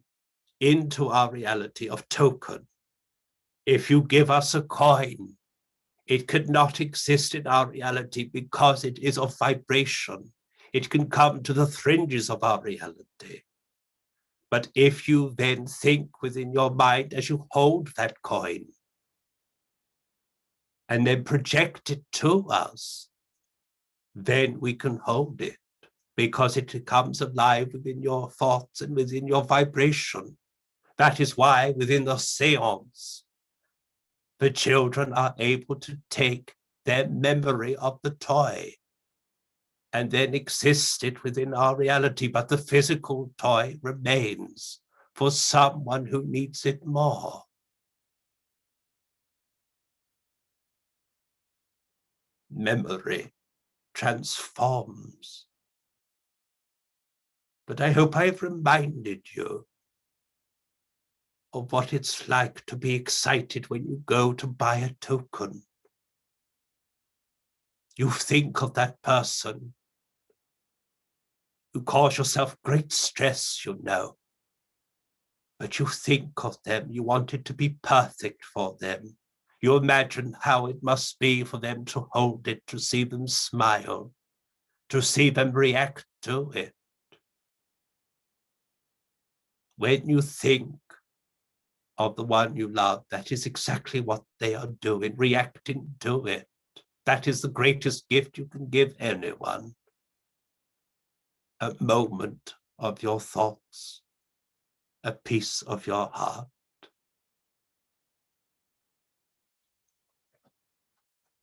into our reality of token. If you give us a coin, it could not exist in our reality because it is of vibration. It can come to the fringes of our reality. But if you then think within your mind as you hold that coin and then project it to us, then we can hold it because it becomes alive within your thoughts and within your vibration. That is why within the seance, the children are able to take their memory of the toy and then exist it within our reality, but the physical toy remains for someone who needs it more. Memory transforms. But I hope I've reminded you of what it's like to be excited when you go to buy a token. You think of that person. You cause yourself great stress, you know. But you think of them, you want it to be perfect for them. You imagine how it must be for them to hold it, to see them smile, to see them react to it. When you think of the one you love, that is exactly what they are doing, reacting to it. That is the greatest gift you can give anyone. A moment of your thoughts, a piece of your heart.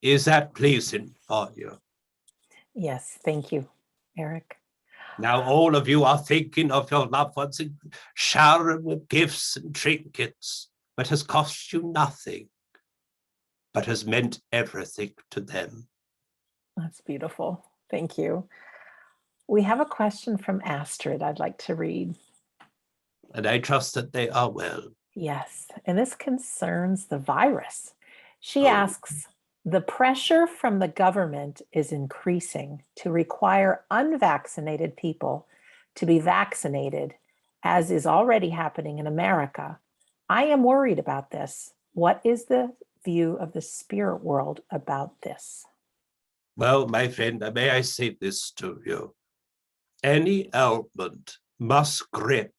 Is that pleasing for you? Yes, thank you, Eric. Now all of you are thinking of your loved ones and showering with gifts and trinkets, but has cost you nothing, but has meant everything to them. That's beautiful. Thank you. We have a question from Astrid I'd like to read. And I trust that they are well. Yes, and this concerns the virus. She Oh. asks, the pressure from the government is increasing to require unvaccinated people to be vaccinated, as is already happening in America. I am worried about this. What is the view of the spirit world about this? Well, my friend, may I say this to you? Any ailment must grip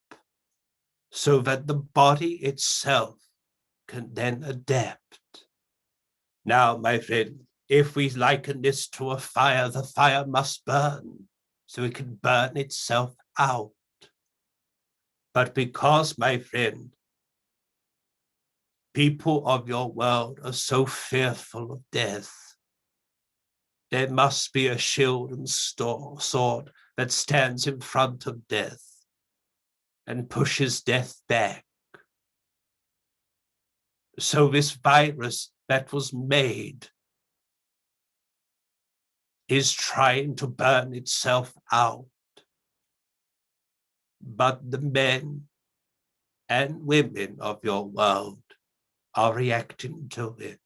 so that the body itself can then adapt. Now, my friend, if we liken this to a fire, the fire must burn so it can burn itself out. But because, my friend, people of your world are so fearful of death, there must be a shield and sword that stands in front of death and pushes death back. So this virus that was made is trying to burn itself out. But the men and women of your world are reacting to it.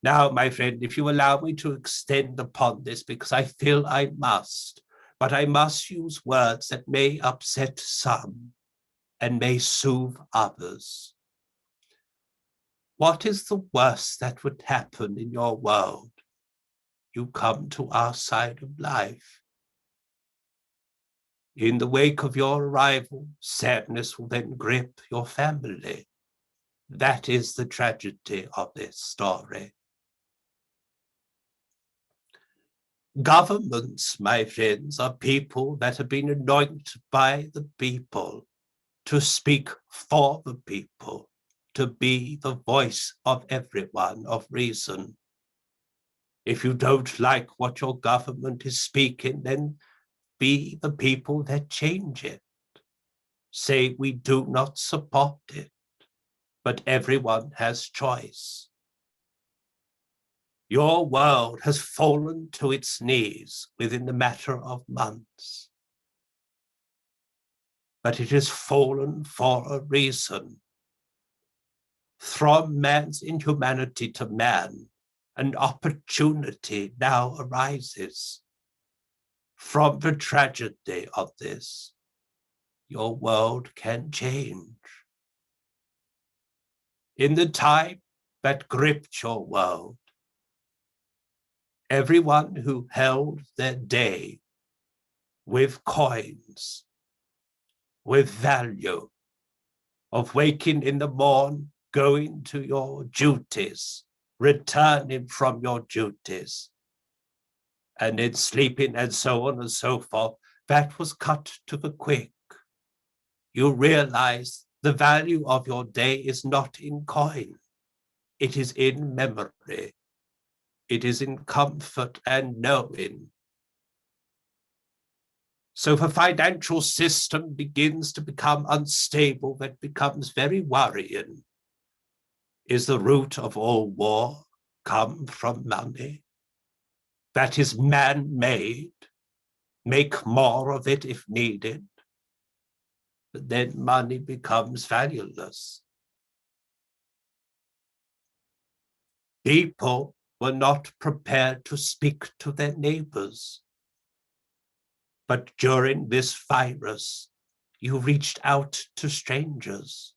Now, my friend, if you allow me to extend upon this, because I feel I must, but I must use words that may upset some and may soothe others. What is the worst that would happen in your world? You come to our side of life. In the wake of your arrival, sadness will then grip your family. That is the tragedy of this story. Governments, my friends, are people that have been anointed by the people to speak for the people, to be the voice of everyone, of reason. If you don't like what your government is speaking, then be the people that change it. Say we do not support it, but everyone has choice. Your world has fallen to its knees within the matter of months. But it has fallen for a reason. From man's inhumanity to man, an opportunity now arises. From the tragedy of this, your world can change. In the time that gripped your world, everyone who held their day with coins, with value, of waking in the morn, going to your duties, returning from your duties, and then sleeping and so on and so forth, that was cut to the quick. You realize the value of your day is not in coin. It is in memory. It is in comfort and knowing. So the financial system begins to become unstable, that becomes very worrying. Is the root of all war come from money? That is man-made. Make more of it if needed. But then money becomes valueless. People were not prepared to speak to their neighbors. But during this virus, you reached out to strangers.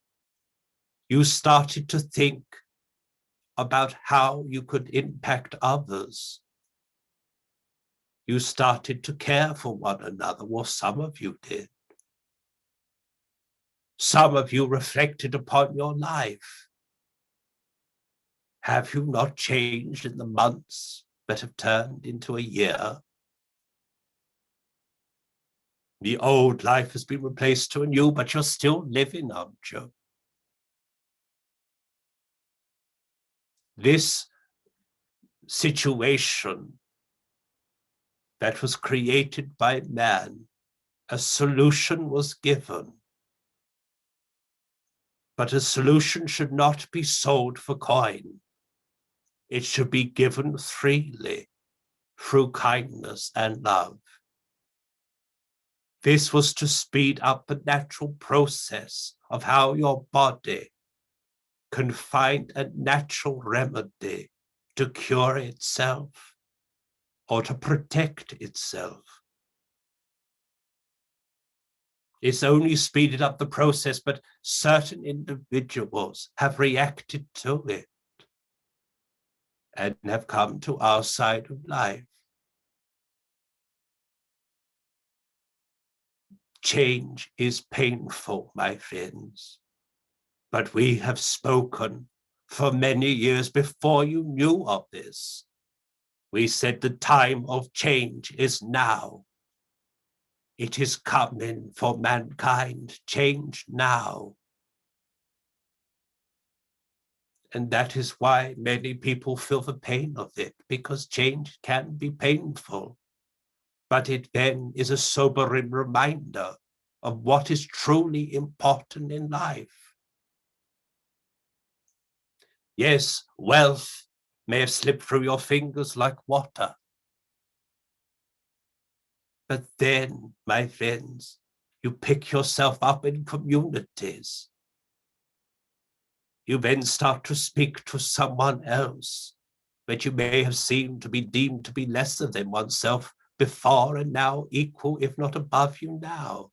You started to think about how you could impact others. You started to care for one another, or some of you did. Some of you reflected upon your life. Have you not changed in the months that have turned into a year? The old life has been replaced to a new, but you're still living, aren't you? This situation that was created by man, a solution was given. But a solution should not be sold for coin. It should be given freely through kindness and love. This was to speed up the natural process of how your body can find a natural remedy to cure itself or to protect itself. It's only speeded up the process, but certain individuals have reacted to it and have come to our side of life. Change is painful, my friends, but we have spoken for many years before you knew of this. We said the time of change is now. It is coming for mankind, change now. And that is why many people feel the pain of it, because change can be painful. But it then is a sobering reminder of what is truly important in life. Yes, wealth may have slipped through your fingers like water. But then, my friends, you pick yourself up in communities. You then start to speak to someone else that you may have seemed to be deemed to be lesser than oneself before, and now equal, if not above you now.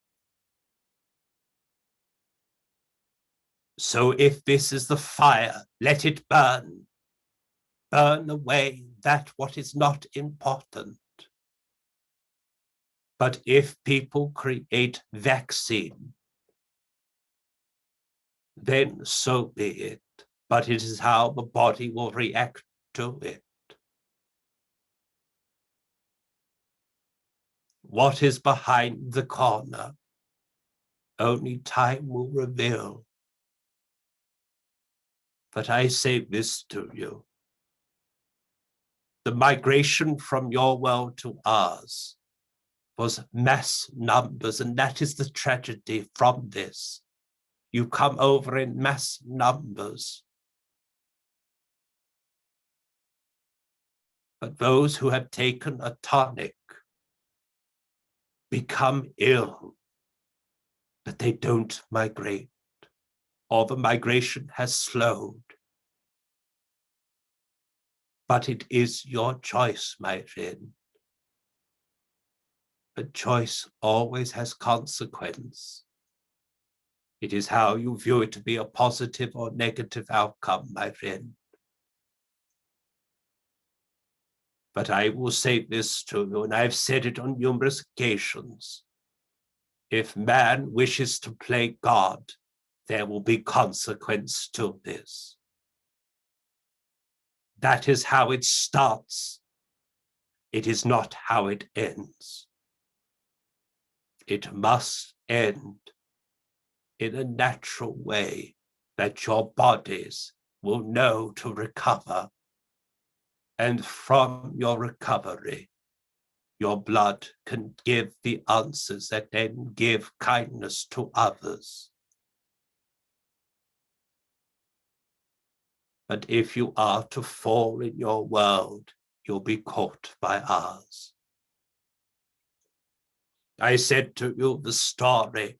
So if this is the fire, let it burn. Burn away that what is not important. But if people create vaccine, then so be it. But it is how the body will react to it. What is behind the corner? Only time will reveal. But I say this to you. The migration from your world to ours was mass numbers, and that is the tragedy from this. You come over in mass numbers. But those who have taken a tonic become ill, but they don't migrate, or the migration has slowed. But it is your choice, my friend. But choice always has consequence. It is how you view it to be a positive or negative outcome, my friend. But I will say this to you, and I've said it on numerous occasions. If man wishes to play God, there will be consequence to this. That is how it starts. It is not how it ends. It must end in a natural way that your bodies will know to recover. And from your recovery, your blood can give the answers that then give kindness to others. But if you are to fall in your world, you'll be caught by ours. I said to you, the story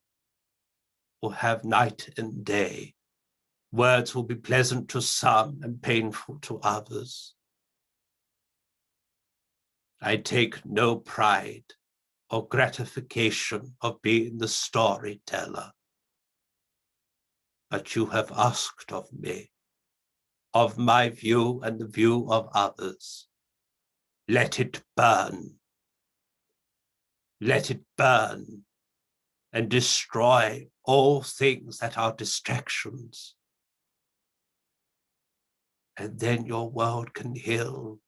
will have night and day. Words will be pleasant to some and painful to others. I take no pride or gratification of being the storyteller, but you have asked of me, of my view and the view of others. Let it burn. Let it burn and destroy all things that are distractions. And then your world can heal.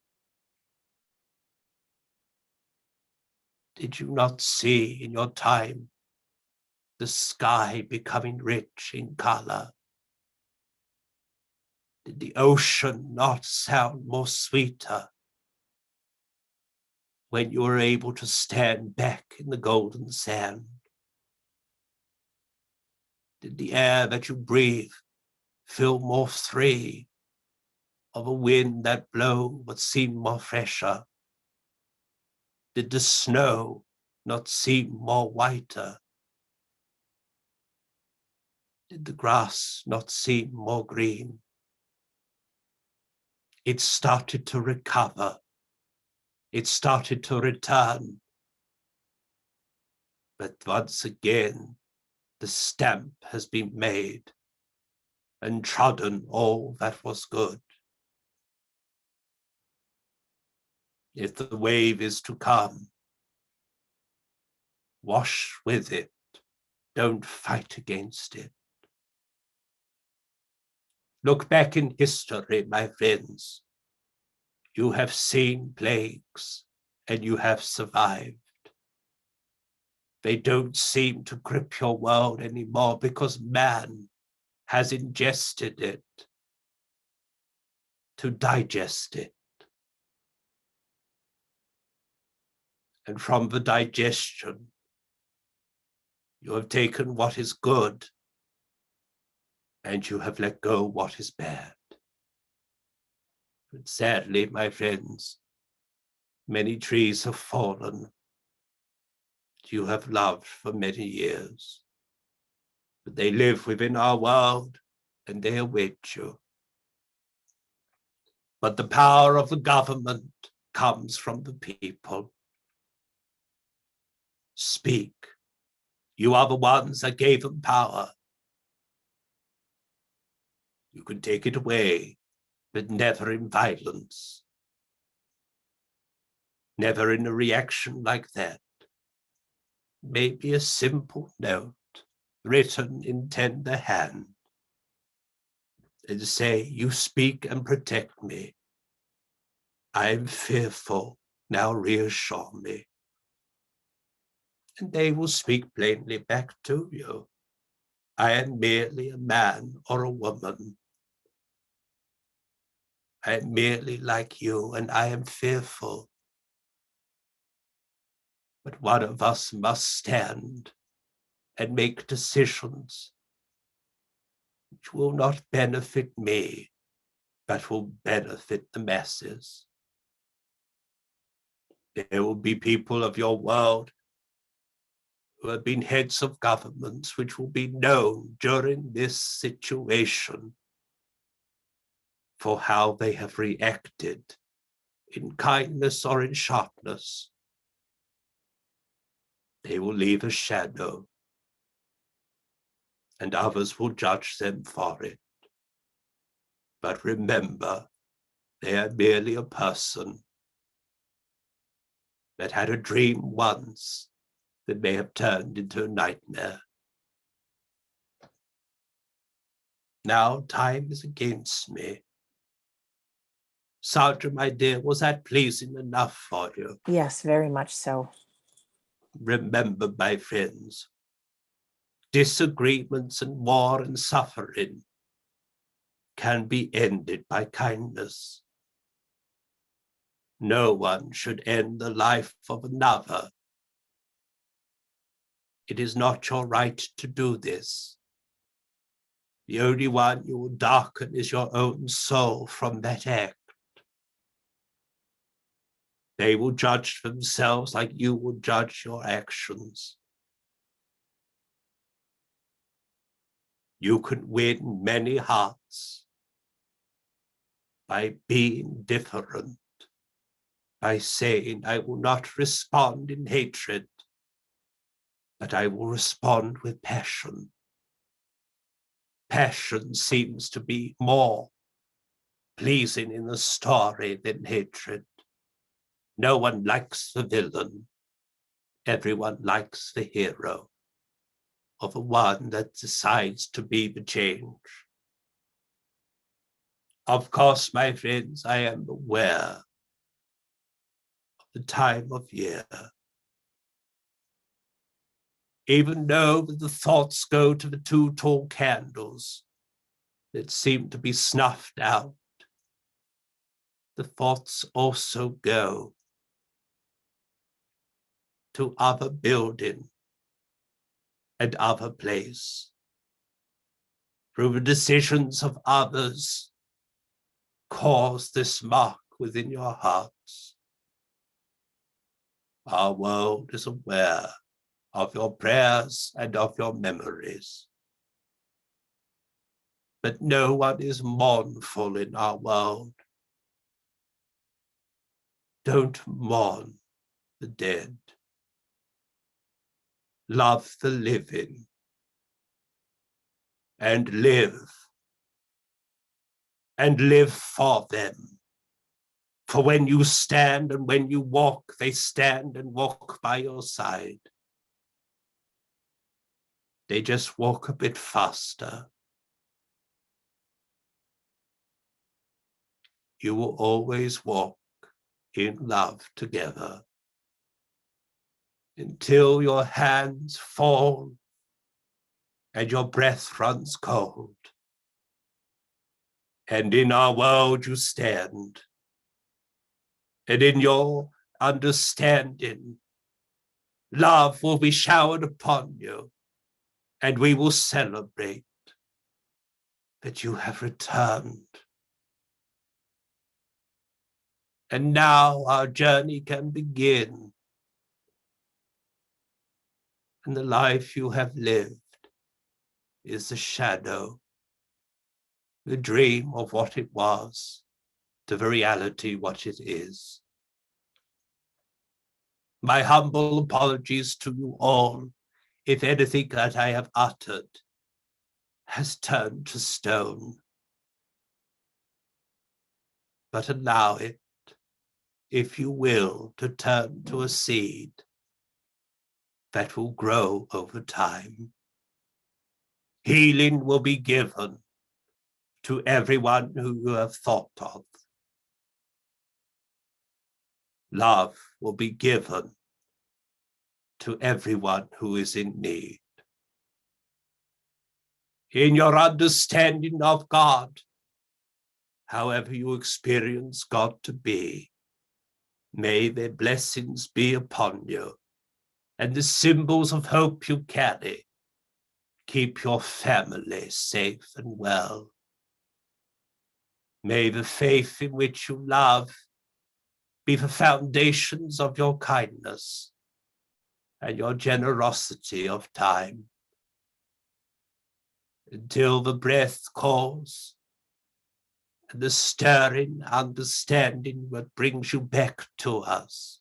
Did you not see in your time the sky becoming rich in color? Did the ocean not sound more sweeter when you were able to stand back in the golden sand? Did the air that you breathe feel more free of a wind that blew but seemed more fresher? Did the snow not seem more whiter? Did the grass not seem more green? It started to recover. It started to return. But once again, the stamp has been made and trodden all that was good. If the wave is to come, wash with it. Don't fight against it. Look back in history, my friends. You have seen plagues and you have survived. They don't seem to grip your world anymore because man has ingested it to digest it. And from the digestion, you have taken what is good and you have let go what is bad. But sadly, my friends, many trees have fallen that you have loved for many years. But they live within our world and they await you. But the power of the government comes from the people. Speak. You are the ones that gave them power. You can take it away, but never in violence. Never in a reaction like that. Maybe a simple note written in tender hand and say, you speak and protect me. I am fearful, now reassure me. And they will speak plainly back to you. I am merely a man or a woman. I am merely like you, and I am fearful. But one of us must stand and make decisions which will not benefit me, but will benefit the masses. There will be people of your world who have been heads of governments which will be known during this situation for how they have reacted in kindness or in sharpness. They will leave a shadow, and others will judge them for it. But remember, they are merely a person that had a dream once that may have turned into a nightmare. Now time is against me. Sandra, my dear, was that pleasing enough for you? Yes, very much so. Remember, my friends, disagreements and war and suffering can be ended by kindness. No one should end the life of another. It is not your right to do this. The only one you will darken is your own soul from that act. They will judge themselves like you will judge your actions. You can win many hearts by being different, by saying, I will not respond in hatred. but I will respond with passion. Passion seems to be more pleasing in a story than hatred. No one likes the villain. Everyone likes the hero, or the one that decides to be the change. Of course, my friends, I am aware of the time of year. Even though the thoughts go to the two tall candles that seem to be snuffed out, the thoughts also go to other building and other place. Through the decisions of others, cause this mark within your hearts. Our world is aware of your prayers and of your memories. But no one is mournful in our world. Don't mourn the dead. Love the living and live for them. For when you stand and when you walk, they stand and walk by your side. They just walk a bit faster. You will always walk in love together until your hands fall and your breath runs cold. And in our world you stand, and in your understanding, love will be showered upon you, and we will celebrate that you have returned. And now our journey can begin, and the life you have lived is the shadow, the dream of what it was, to the reality what it is. My humble apologies to you all if anything that I have uttered has turned to stone. But allow it, if you will, to turn to a seed that will grow over time. Healing will be given to everyone who you have thought of. Love will be given to everyone who is in need. In your understanding of God, however you experience God to be, may their blessings be upon you, and the symbols of hope you carry keep your family safe and well. May the faith in which you love be the foundations of your kindness and your generosity of time, until the breath calls and the stirring understanding that brings you back to us.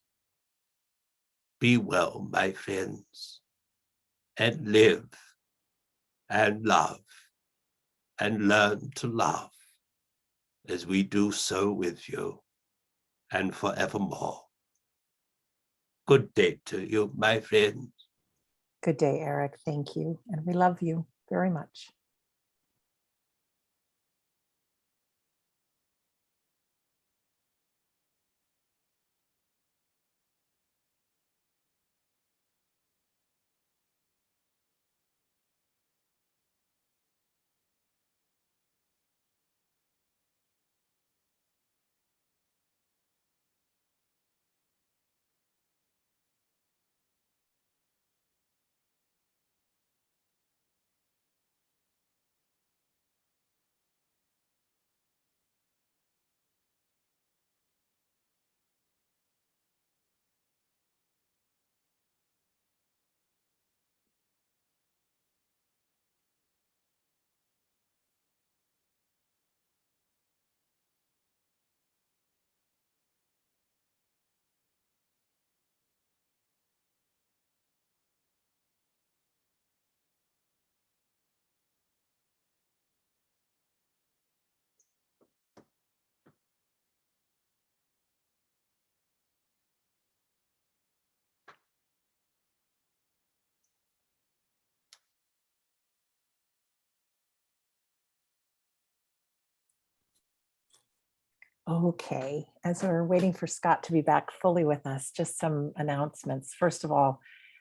Be well, my friends, and live and love and learn to love as we do so with you and forevermore. Good day to you, my friends. Good day, Eric. Thank you. And we love you very much. Okay, as we're waiting for Scott to be back fully with us, just some announcements. First of all,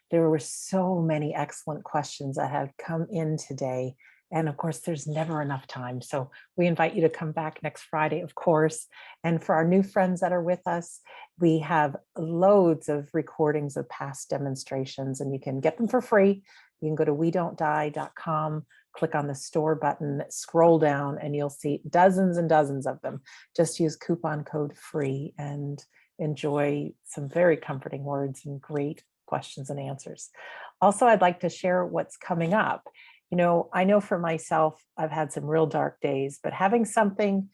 there were so many excellent questions that have come in today. And of course, there's never enough time. So we invite you to come back next Friday, of course. And for our new friends that are with us, we have loads of recordings of past demonstrations, and you can get them for free. You can go to wedon'tdie.com, click on the store button, scroll down, and you'll see dozens and dozens of them. Just use coupon code FREE and enjoy some very comforting words and great questions and answers. Also, I'd like to share what's coming up. You know, I know for myself, I've had some real dark days, but having something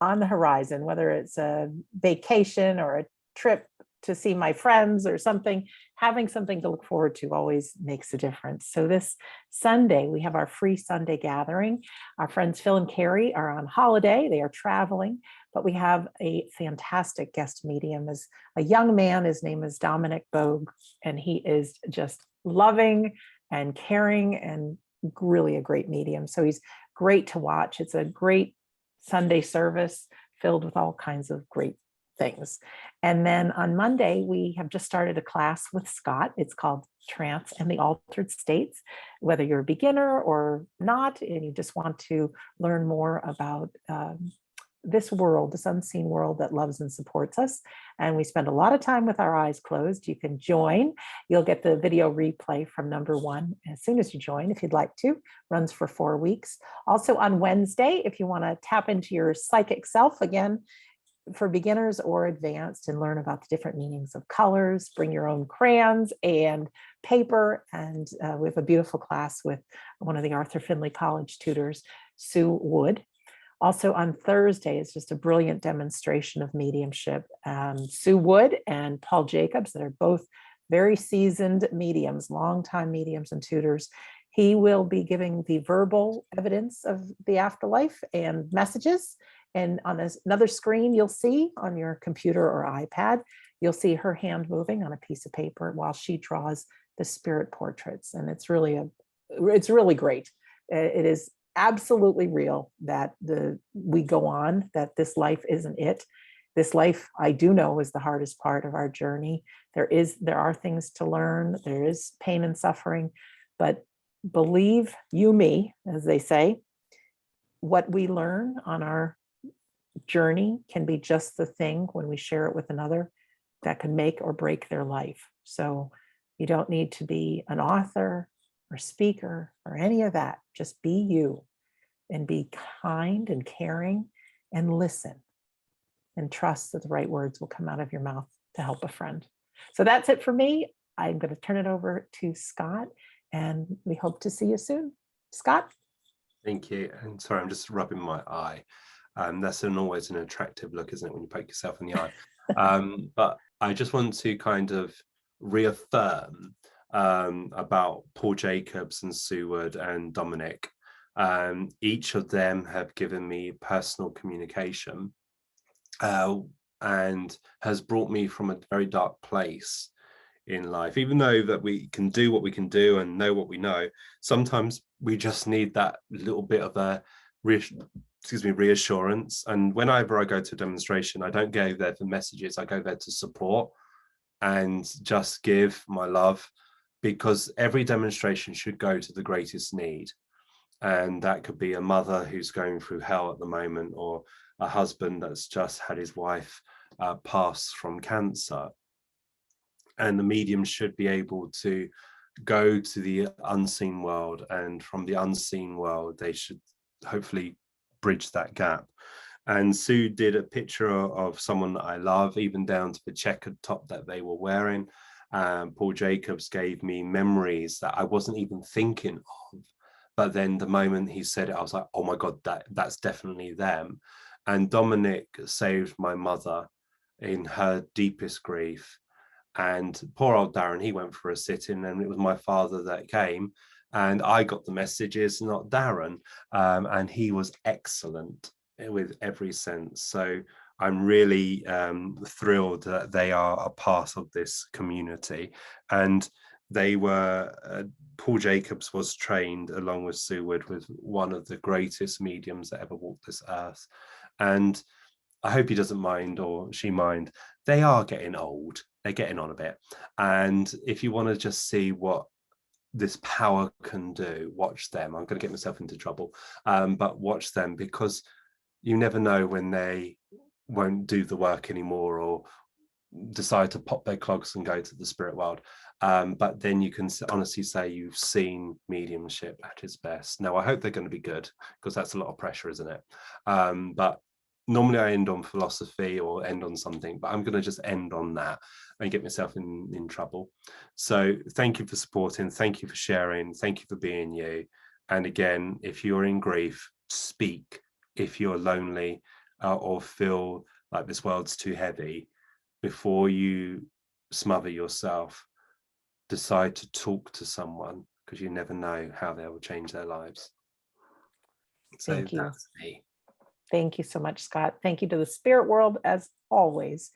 on the horizon, whether it's a vacation or a trip to see my friends or something, having something to look forward to always makes a difference. So this Sunday, we have our free Sunday gathering. Our friends Phil and Carrie are on holiday. They are traveling, but we have a fantastic guest medium, as a young man. His name is Dominic Bogue, and he is just loving and caring and really a great medium. So he's great to watch. It's a great Sunday service filled with all kinds of great things. And then on Monday, we have just started a class with Scott. It's called Trance and the Altered States. Whether you're a beginner or not, and you just want to learn more about this world, this unseen world that loves and supports us. And we spend a lot of time with our eyes closed. You can join. You'll get the video replay from number 1 as soon as you join, if you'd like to. Runs for 4 weeks. Also on Wednesday, if you want to tap into your psychic self again, for beginners or advanced, and learn about the different meanings of colors, bring your own crayons and paper. And we have a beautiful class with one of the Arthur Findlay College tutors, Sue Wood. Also on Thursday is just a brilliant demonstration of mediumship. Sue Wood and Paul Jacobs, that are both very seasoned mediums, longtime mediums and tutors. He will be giving the verbal evidence of the afterlife and messages. And on another screen, you'll see on your computer or iPad, you'll see her hand moving on a piece of paper while she draws the spirit portraits. And it's really great. It is absolutely real that we go on, that this life isn't it. This life, I do know, is the hardest part of our journey. There are things to learn. There is pain and suffering, but believe you me, as they say, what we learn on our journey can be just the thing when we share it with another that can make or break their life. So you don't need to be an author or speaker or any of that. Just be you and be kind and caring and listen and trust that the right words will come out of your mouth to help a friend. So that's it for me. I'm going to turn it over to Scott, and we hope to see you soon. Scott? Thank you. And sorry, I'm just rubbing my eye. That's always an attractive look, isn't it, when you poke yourself in the eye? But I just want to kind of reaffirm about Paul Jacobs and Sue Wood and Dominic. Each of them have given me personal communication and has brought me from a very dark place in life. Even though that we can do what we can do and know what we know, sometimes we just need that little bit of a reassurance. And whenever I go to a demonstration, I don't go there for messages. I go there to support and just give my love, because every demonstration should go to the greatest need. And that could be a mother who's going through hell at the moment, or a husband that's just had his wife pass from cancer. And the medium should be able to go to the unseen world, and from the unseen world, they should hopefully bridge that gap. And Sue did a picture of someone that I love, even down to the checkered top that they were wearing. Paul Jacobs gave me memories that I wasn't even thinking of. But then the moment he said it, I was like, oh my God, that's definitely them. And Dominic saved my mother in her deepest grief. And poor old Darren, he went for a sit-in, and it was my father that came, and I got the messages, not Darren. And he was excellent with every sense. So I'm really thrilled that they are a part of this community. And they were, Paul Jacobs was trained along with Sue Wood with one of the greatest mediums that ever walked this earth. And I hope he doesn't mind or she mind. They are getting old. They're getting on a bit. And if you want to just see what this power can do, watch them. I'm going to get myself into trouble, but watch them, because you never know when they won't do the work anymore or decide to pop their clogs and go to the spirit world. But then you can honestly say you've seen mediumship at its best. Now, I hope they're going to be good, because that's a lot of pressure, isn't it? But normally I end on philosophy or end on something, but I'm going to just end on that and get myself in trouble. So thank you for supporting. Thank you for sharing. Thank you for being you. And again, if you're in grief, speak. If you're lonely or feel like this world's too heavy, before you smother yourself, decide to talk to someone, because you never know how they will change their lives. So Thank you. that's me. Thank you so much, Scott. Thank you to the spirit world, as always.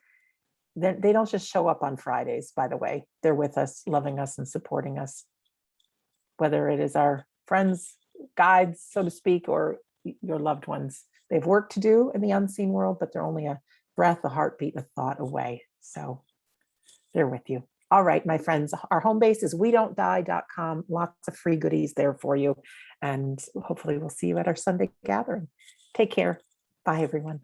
They don't just show up on Fridays, by the way. They're with us, loving us and supporting us, whether it is our friends, guides, so to speak, or your loved ones. They have work to do in the unseen world, but they're only a breath, a heartbeat, a thought away. So they're with you. All right, my friends, our home base is wedon'tdie.com. Lots of free goodies there for you. And hopefully we'll see you at our Sunday gathering. Take care. Bye, everyone.